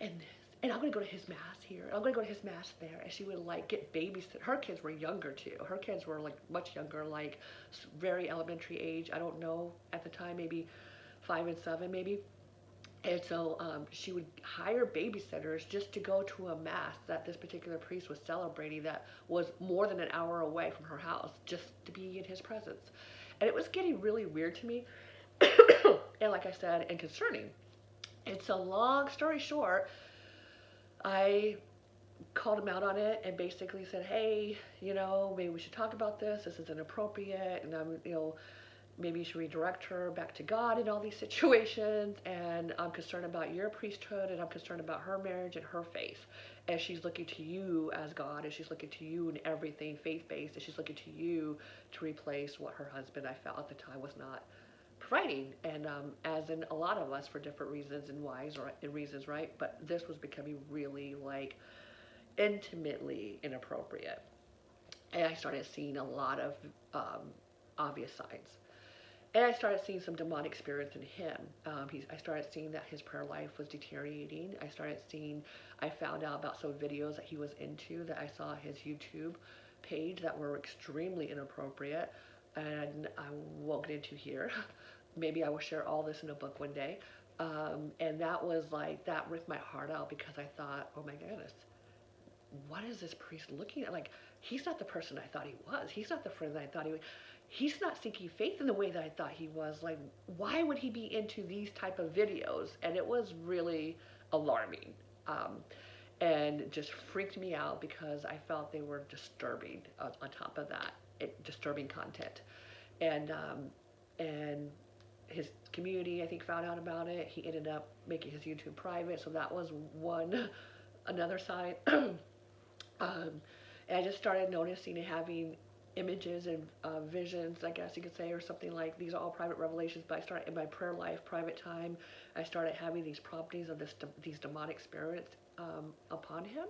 And this, and I'm gonna go to his mass here. I'm gonna go to his mass there. And she would like get babysit. Her kids were younger too. Her kids were like much younger, like very elementary age. I don't know at the time, maybe 5 and 7, maybe. And so she would hire babysitters just to go to a mass that this particular priest was celebrating that was more than an hour away from her house just to be in his presence. And it was getting really weird to me. And like I said, and concerning. And so, long story short, I called him out on it and basically said, hey, maybe we should talk about this. This is inappropriate. And maybe you should redirect her back to God in all these situations. And I'm concerned about your priesthood and I'm concerned about her marriage and her faith. And she's looking to you as God and she's looking to you in everything faith-based and she's looking to you to replace what her husband, I felt at the time, was not providing. And as in a lot of us for different reasons and whys or and reasons, right? But this was becoming really like intimately inappropriate. And I started seeing a lot of obvious signs. And I started seeing some demonic spirits in him. I started seeing that his prayer life was deteriorating. I found out about some videos that he was into that I saw his YouTube page that were extremely inappropriate. And I won't get into here. Maybe I will share all this in a book one day. And that was like, that ripped my heart out because I thought, oh my goodness, what is this priest looking at? Like, he's not the person I thought he was. He's not the friend that I thought he was. He's not seeking faith in the way that I thought he was. Like, why would he be into these type of videos? And it was really alarming. And just freaked me out because I felt they were disturbing on top of that, disturbing content. And his community, I think, found out about it. He ended up making his YouTube private, so that was another side. And I just started noticing and having images and visions, I guess you could say, or something like, these are all private revelations, but I started in my prayer life, private time, I started having these properties of these demonic spirits upon him.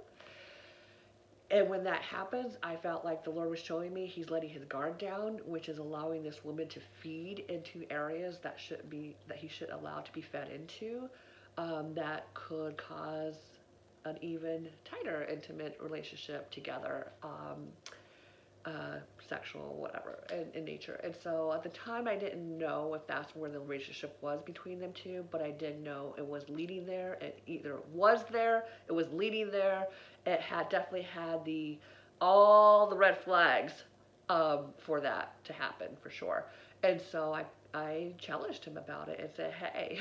And when that happens, I felt like the Lord was showing me he's letting his guard down, which is allowing this woman to feed into areas that he should allow to be fed into, that could cause an even tighter, intimate relationship together, sexual, whatever, in nature. And so at the time, I didn't know if that's where the relationship was between them two, but I did know it was leading there. It either was there, it was leading there. It definitely had all the red flags for that to happen, for sure. And so I challenged him about it and said, hey,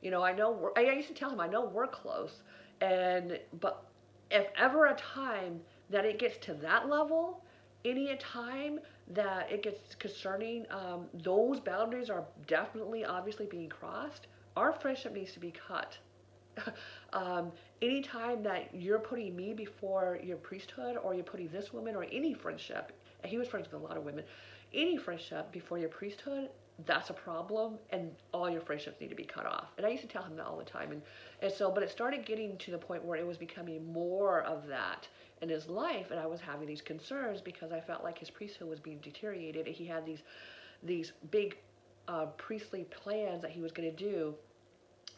I used to tell him, I know we're close, but if ever a time that it gets to that level, any time that it gets concerning, those boundaries are definitely, obviously being crossed, our friendship needs to be cut. Anytime that you're putting me before your priesthood, or you're putting this woman, or any friendship, and he was friends with a lot of women, any friendship before your priesthood, that's a problem, and all your friendships need to be cut off. And I used to tell him that all the time. But it started getting to the point where it was becoming more of that in his life, and I was having these concerns because I felt like his priesthood was being deteriorated, and he had these big priestly plans that he was going to do.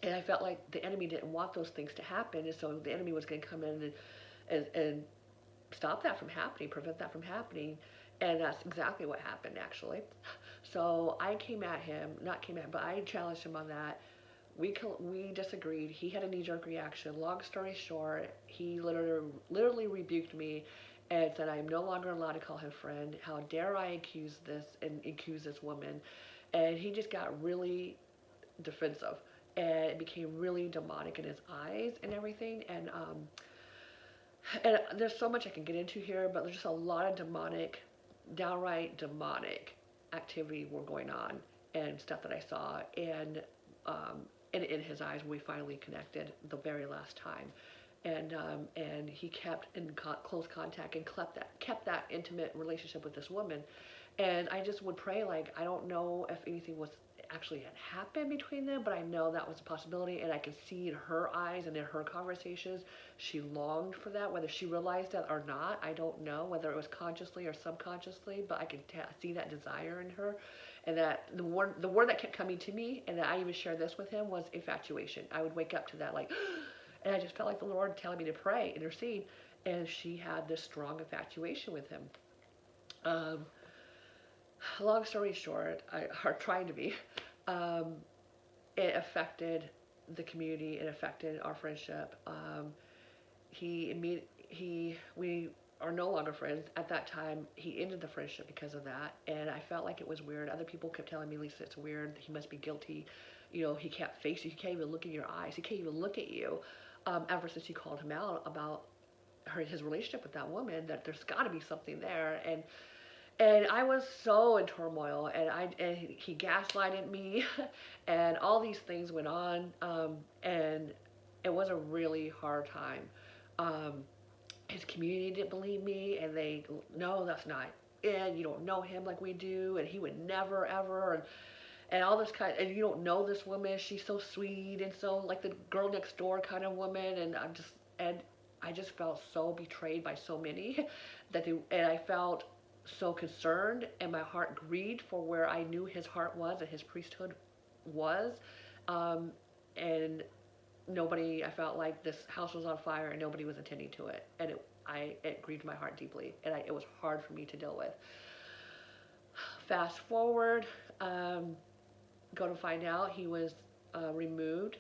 And I felt like the enemy didn't want those things to happen, and so the enemy was going to come in and stop that from happening, prevent that from happening. And that's exactly what happened, actually. So I but I challenged him on that. We disagreed. He had a knee-jerk reaction. Long story short, he literally rebuked me and said, I am no longer allowed to call him friend. How dare I accuse this woman? And he just got really defensive. And it became really demonic in his eyes and everything. And there's so much I can get into here, but there's just a lot of downright demonic activity were going on and stuff that I saw. And and in his eyes when we finally connected the very last time. And he kept in close contact and kept that intimate relationship with this woman. And I just would pray, like, I don't know if anything was actually had happened between them, but I know that was a possibility, and I could see in her eyes and in her conversations, she longed for that. Whether she realized that or not, I don't know, whether it was consciously or subconsciously, but I could see that desire in her. And that the word that kept coming to me, and I even shared this with him, was infatuation. I would wake up to that, like, and I just felt like the Lord telling me to pray, intercede, and she had this strong infatuation with him. Um, Long story short, or trying to be, um, it affected the community. It affected our friendship. We are no longer friends. At that time, he ended the friendship because of that, and I felt like it was weird. Other people kept telling me, Lisa, it's weird. He must be guilty. He can't face you. He can't even look in your eyes. He can't even look at you. Ever since he called him out about his relationship with that woman, that there's got to be something there, and I was so in turmoil, and he gaslighted me, and all these things went on, and it was a really hard time. Um, his community didn't believe me, and they, no, that's not, and you don't know him like we do, and he would never ever, and all this kind, and you don't know this woman, she's so sweet and so like the girl next door kind of woman, and I just felt so betrayed by so many and I felt so concerned, and my heart grieved for where I knew his heart was and his priesthood was, um, and nobody. I felt like this house was on fire and nobody was attending to it, and it grieved my heart deeply, and it was hard for me to deal with. Fast forward, go to find out he was removed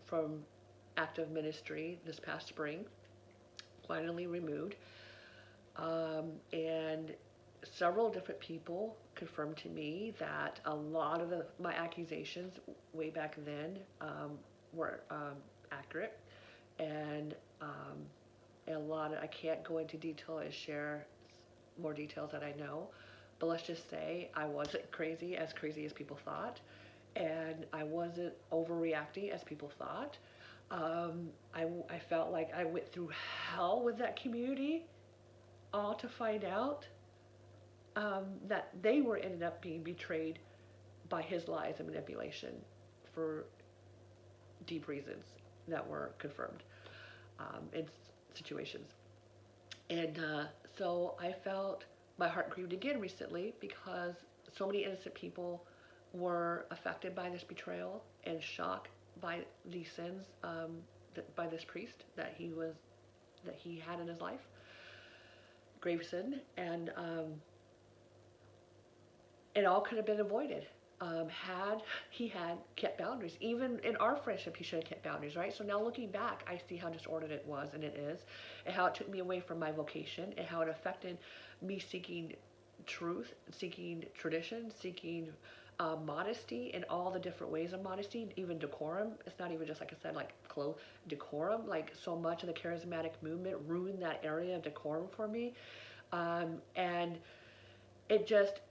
from active ministry this past spring, finally removed. And several different people confirmed to me that a lot of my accusations way back then were accurate, and a lot of, I can't go into detail and share more details that I know, but let's just say I wasn't crazy as people thought, and I wasn't overreacting as people thought. I felt like I went through hell with that community, all to find out that they were ended up being betrayed by his lies and manipulation for deep reasons that were confirmed in situations. And so I felt my heart grieved again recently because so many innocent people were affected by this betrayal and shocked by these sins by this priest that he had in his life, grave sin, and it all could have been avoided had he had kept boundaries. Even in our friendship, he should have kept boundaries, right? So now looking back, I see how disordered it was, and it is, and how it took me away from my vocation, and how it affected me seeking truth, seeking tradition, seeking modesty in all the different ways of modesty, even decorum. It's not even just, like I said, like clothes, decorum. Like, so much of the charismatic movement ruined that area of decorum for me, and it just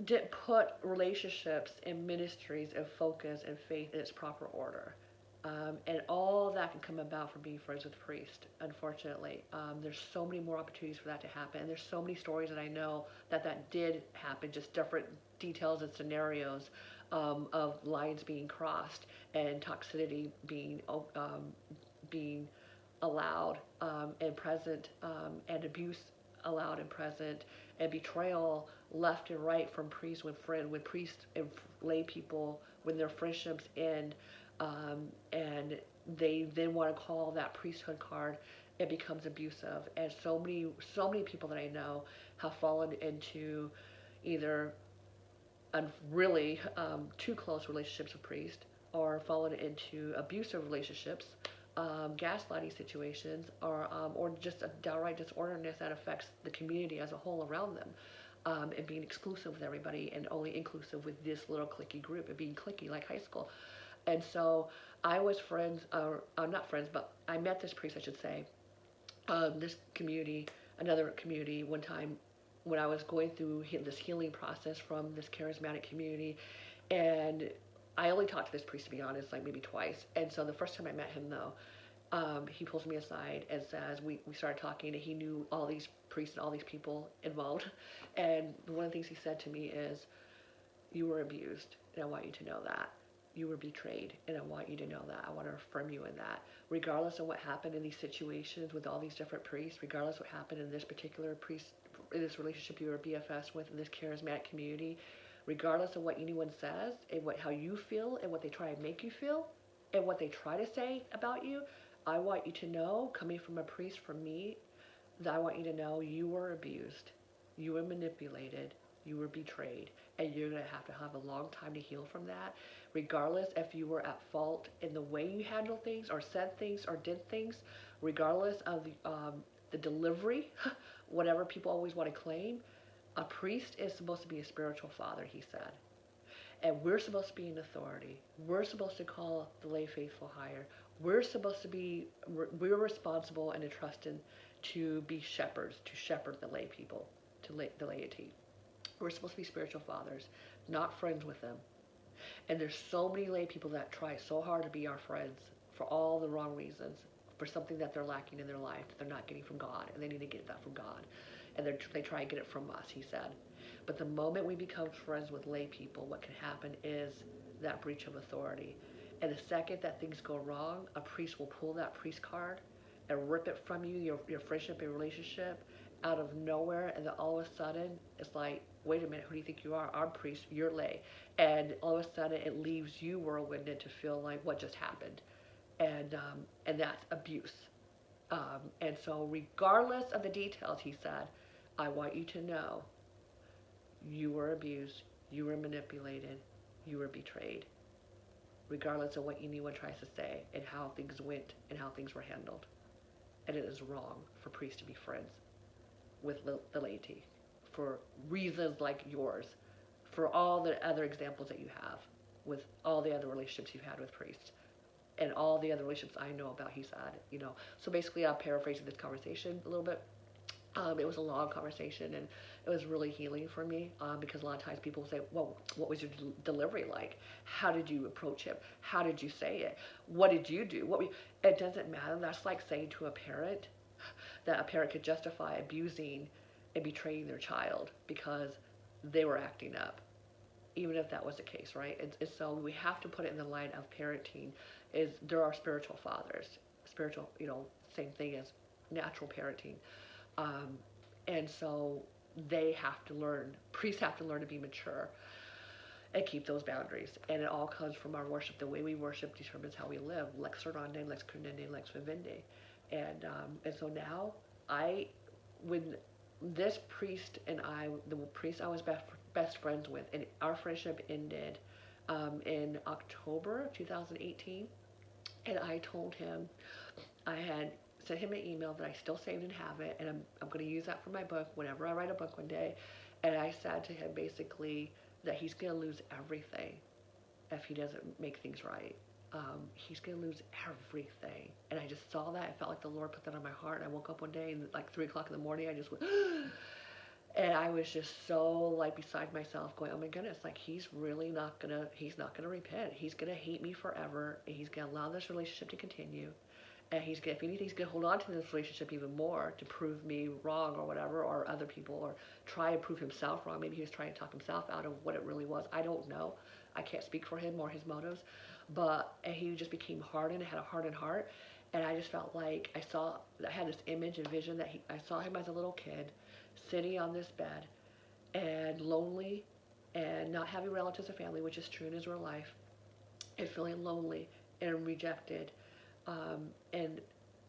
didn't put relationships and ministries and focus and faith in its proper order. And all that can come about from being friends with a priest, unfortunately. There's so many more opportunities for that to happen. And there's so many stories that I know that did happen, just different details and scenarios of lines being crossed and toxicity being allowed and present, and abuse allowed and present, and betrayal left and right from priests when priests and lay people, when their friendships end, and they then want to call that priesthood card, it becomes abusive. And so many people that I know have fallen into either really too close relationships with priests, or fallen into abusive relationships, gaslighting situations, or just a downright disorderness that affects the community as a whole around them, and being exclusive with everybody and only inclusive with this little cliquey group, and being cliquey like high school. And so I was friends, or not friends, but I met this priest, I should say, this community, another community, one time when I was going through this healing process from this charismatic community, and I only talked to this priest, to be honest, like maybe twice. And so the first time I met him, though, he pulls me aside and says, we started talking, and he knew all these priests and all these people involved. And one of the things he said to me is, you were abused, and I want you to know that. You were betrayed, and I want you to know that. I want to affirm you in that. Regardless of what happened in these situations with all these different priests, regardless of what happened in this particular priest, in this relationship you were BFFs with, in this charismatic community, regardless of what anyone says, and how you feel, and what they try to make you feel, and what they try to say about you, I want you to know, coming from a priest, from me, that I want you to know you were abused, you were manipulated, you were betrayed, and you're going to have a long time to heal from that, regardless if you were at fault in the way you handled things or said things or did things, regardless of the delivery, whatever people always want to claim. A priest is supposed to be a spiritual father, he said. And we're supposed to be in authority. We're supposed to call the lay faithful higher. We're responsible and entrusted to be shepherds, to shepherd the lay people, the laity. We're supposed to be spiritual fathers, not friends with them. And there's so many lay people that try so hard to be our friends for all the wrong reasons, for something that they're lacking in their life that they're not getting from God, and they need to get that from God. And they try and get it from us, he said. But the moment we become friends with lay people, what can happen is that breach of authority. And the second that things go wrong, a priest will pull that priest card and rip it from you, your friendship, your relationship, out of nowhere. And then all of a sudden, it's like, wait a minute, who do you think you are? I'm priest, you're lay. And all of a sudden, it leaves you whirlwinded to feel like what just happened. And that's abuse. And so regardless of the details, he said, I want you to know you were abused, you were manipulated, you were betrayed, regardless of what anyone tries to say and how things went and how things were handled. And it is wrong for priests to be friends with the laity for reasons like yours, for all the other examples that you have with all the other relationships you've had with priests and all the other relationships I know about, he said. So basically I'm paraphrasing this conversation a little bit. It was a long conversation, and it was really healing for me, because a lot of times people say, well, what was your delivery like? How did you approach him? How did you say it? What did you do? It doesn't matter. That's like saying to a parent that a parent could justify abusing and betraying their child because they were acting up, even if that was the case, right? And so we have to put it in the light of parenting. There are spiritual fathers, spiritual, same thing as natural parenting. Um, and so they have to learn, priests have to learn to be mature and keep those boundaries. And it all comes from our worship. The way we worship determines how we live. Lex orandi, lex credendi, lex vivendi. And so now when this priest and the priest I was best friends with, and our friendship ended in October 2018. And I told him, I had sent him an email that I still saved and have it, and I'm going to use that for my book whenever I write a book one day. And I said to him basically that he's going to lose everything if he doesn't make things right. He's going to lose everything. And I just saw that. I felt like the Lord put that on my heart. And I woke up one day and like 3 o'clock in the morning, I just went, and I was just so like beside myself going, oh my goodness, like he's not going to repent. He's going to hate me forever. And he's going to allow this relationship to continue. And if anything, he's going to hold on to this relationship even more to prove me wrong or whatever, or other people, or try and prove himself wrong. Maybe he was trying to talk himself out of what it really was. I don't know. I can't speak for him or his motives. But he just became hardened, had a hardened heart. And I just felt like I had this image and vision that I saw him as a little kid sitting on this bed and lonely and not having relatives or family, which is true in his real life, and feeling lonely and rejected. And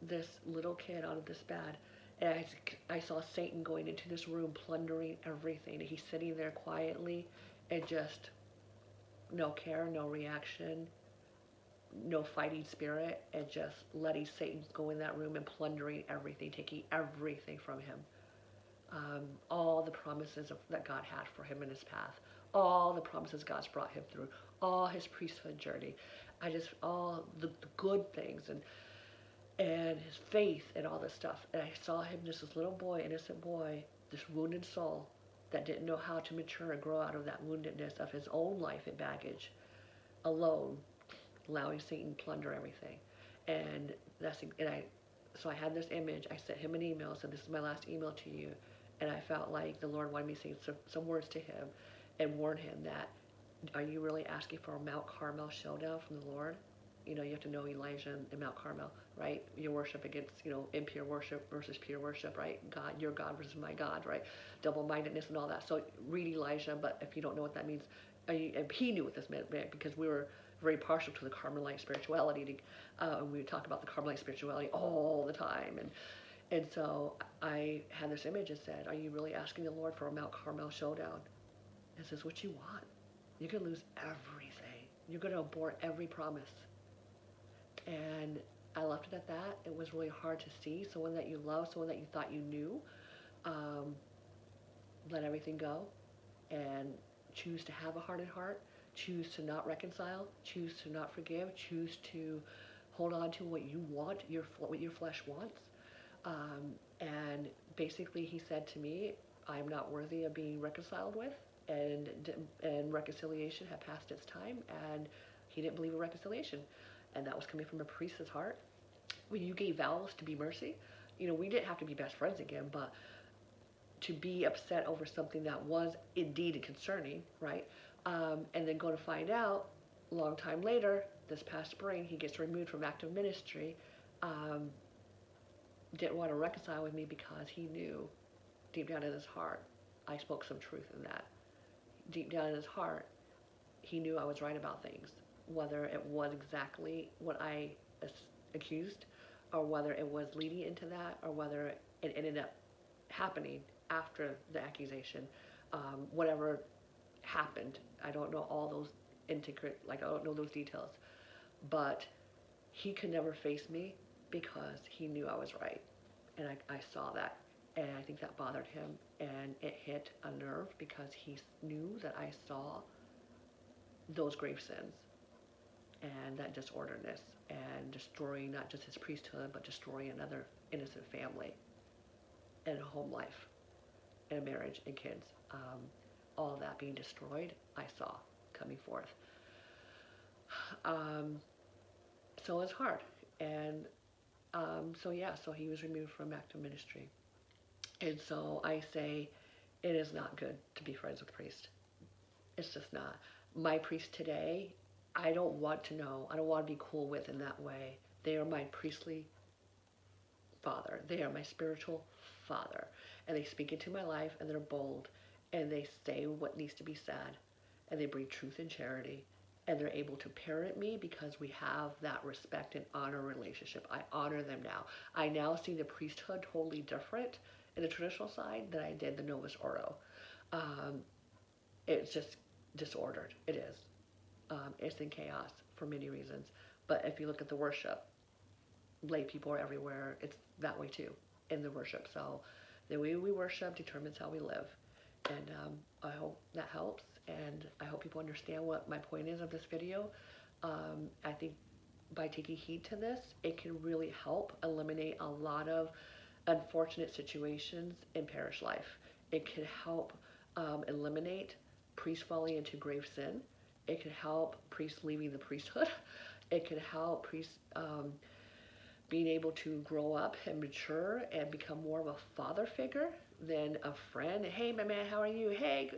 this little kid out of this bed, and I saw Satan going into this room plundering everything, and he's sitting there quietly and just no care, no reaction, no fighting spirit, and just letting Satan go in that room and plundering everything, taking everything from him. All the promises that God had for him in his path, all the promises God's brought him through, all his priesthood journey, all the good things, and his faith and all this stuff. And I saw him just this little boy, innocent boy, this wounded soul that didn't know how to mature and grow out of that woundedness of his own life and baggage. alone, allowing Satan to plunder everything. And so I had this image. I sent him an email, said, this is my last email to you. And I felt like the Lord wanted me to say some words to him and warn him that, are you really asking for a Mount Carmel showdown from the Lord? You know, you have to know Elijah and Mount Carmel, right? Your worship against, impure worship versus pure worship, right? God, your God versus my God, right? Double-mindedness and all that. So read Elijah, but if you don't know what that means, and he knew what this meant because we were very partial to the Carmelite spirituality. And we talk about the Carmelite spirituality all the time. And so I had this image that said, are you really asking the Lord for a Mount Carmel showdown? It says, what you want. You're going to lose everything. You're going to abort every promise. And I left it at that. It was really hard to see someone that you love, someone that you thought you knew, let everything go and choose to have a hardened heart, choose to not reconcile, choose to not forgive, choose to hold on to what you want, what your flesh wants. And basically he said to me, I'm not worthy of being reconciled with, and reconciliation had passed its time, and he didn't believe in reconciliation. And that was coming from a priest's heart. When you gave vows to be mercy, we didn't have to be best friends again, but to be upset over something that was indeed concerning, right? And then go to find out, a long time later, this past spring, he gets removed from active ministry. Didn't want to reconcile with me because he knew deep down in his heart, I spoke some truth in that. Deep down in his heart, he knew I was right about things, whether it was exactly what I accused, or whether it was leading into that, or whether it ended up happening after the accusation. Whatever happened, I don't know all those I don't know those details, but he could never face me because he knew I was right, and I saw that, and I think that bothered him, and it hit a nerve because he knew that I saw those grave sins and that disorderedness and destroying not just his priesthood, but destroying another innocent family and a home life and a marriage and kids. All of that being destroyed, I saw coming forth. So it's hard. And so he was removed from active ministry. And so I say, it is not good to be friends with a priest. It's just not. My priest today, I don't want to know. I don't want to be cool with in that way. They are my priestly father. They are my spiritual father. And they speak into my life, and they're bold, and they say what needs to be said, and they bring truth and charity, and they're able to parent me because we have that respect and honor relationship. I honor them now. I now see the priesthood totally different in the traditional side than I did the Novus Ordo. It's just disordered. It is. It's in chaos for many reasons. But if you look at the worship, lay people are everywhere. It's that way too in the worship. So the way we worship determines how we live. And I hope that helps. And I hope people understand what my point is of this video. I think by taking heed to this, it can really help eliminate a lot of unfortunate situations in parish life. It can help eliminate priests falling into grave sin. It can help priests leaving the priesthood. It can help priests being able to grow up and mature and become more of a father figure than a friend. Hey, my man, how are you? Hey,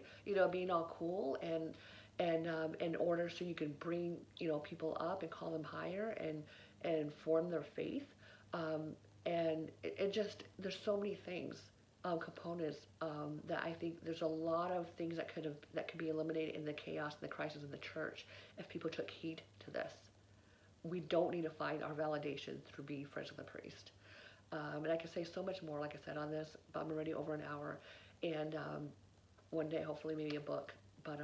being all cool and in order so you can bring people up and call them higher and form their faith. And it just there's so many things, components that I think there's a lot of things that could be eliminated in the chaos and the crisis in the church if people took heed to this. We don't need to find our validation through being friends with a priest. And I can say so much more, like I said, on this, but I'm already over an hour. And one day, hopefully, maybe a book. But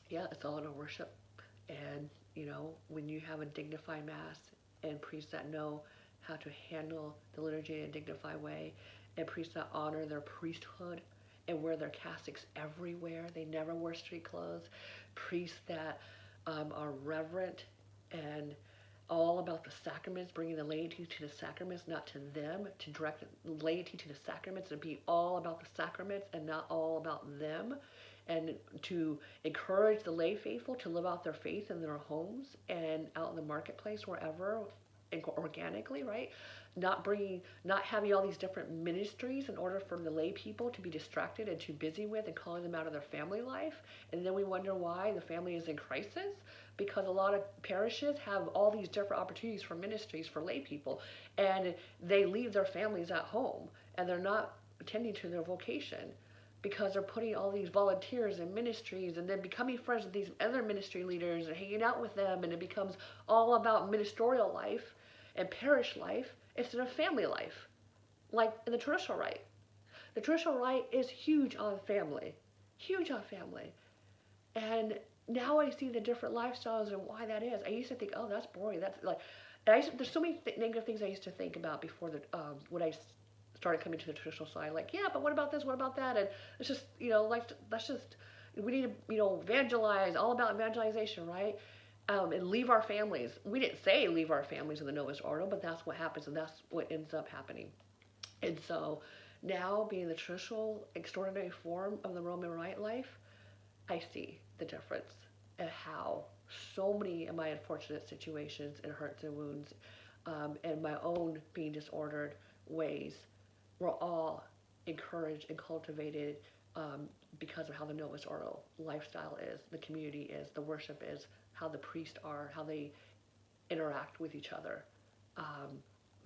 yeah, it's all in our worship. And, when you have a dignified Mass and priests that know how to handle the liturgy in a dignified way, and priests that honor their priesthood and wear their cassocks everywhere, they never wear street clothes, priests that are reverent and all about the sacraments, bringing the laity to the sacraments, not to them, to direct laity to the sacraments, and be all about the sacraments and not all about them, and to encourage the lay faithful to live out their faith in their homes and out in the marketplace, wherever, organically, right? Not having all these different ministries in order for the lay people to be distracted and too busy with and calling them out of their family life. And then we wonder why the family is in crisis, because a lot of parishes have all these different opportunities for ministries for lay people, and they leave their families at home and they're not attending to their vocation because they're putting all these volunteers in ministries and then becoming friends with these other ministry leaders and hanging out with them, and it becomes all about ministerial life and parish life instead of family life, like in the traditional rite. The traditional rite is huge on family, huge on family. And now I see the different lifestyles and why that is. I used to think, oh, that's boring. That's like, there's so many negative things I used to think about before when I started coming to the traditional side. Like, yeah, but what about this? What about that? And it's just, like, let's just, we need to, evangelize, all about evangelization, right? And leave our families. We didn't say leave our families in the Novus Ordo, but that's what happens, and that's what ends up happening. And so now, being the traditional extraordinary form of the Roman Rite life, I see the difference and how so many of my unfortunate situations and hurts and wounds, and my own being disordered ways, were all encouraged and cultivated, because of how the Novus Ordo lifestyle is, the community is, the worship is, how the priests are, how they interact with each other, um,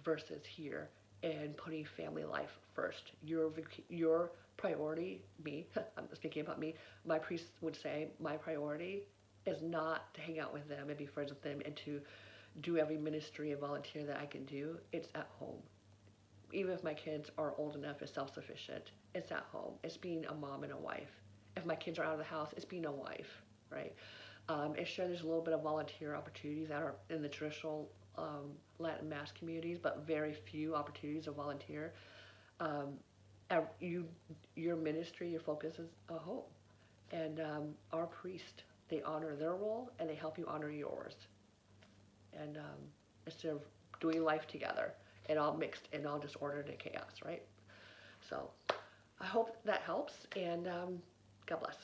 versus here and putting family life first. Your priority, me, I'm speaking about me, my priest would say, my priority is not to hang out with them and be friends with them and to do every ministry and volunteer that I can do. It's at home. Even if my kids are old enough and self-sufficient, it's at home. It's being a mom and a wife. If my kids are out of the house, it's being a wife, right? And sure, there's a little bit of volunteer opportunities that are in the traditional, Latin Mass communities, but very few opportunities to volunteer. Um, your ministry, your focus is a home. And our priest, they honor their role and they help you honor yours. And instead of doing life together and all mixed and all disordered and chaos, right? So I hope that helps, and God bless.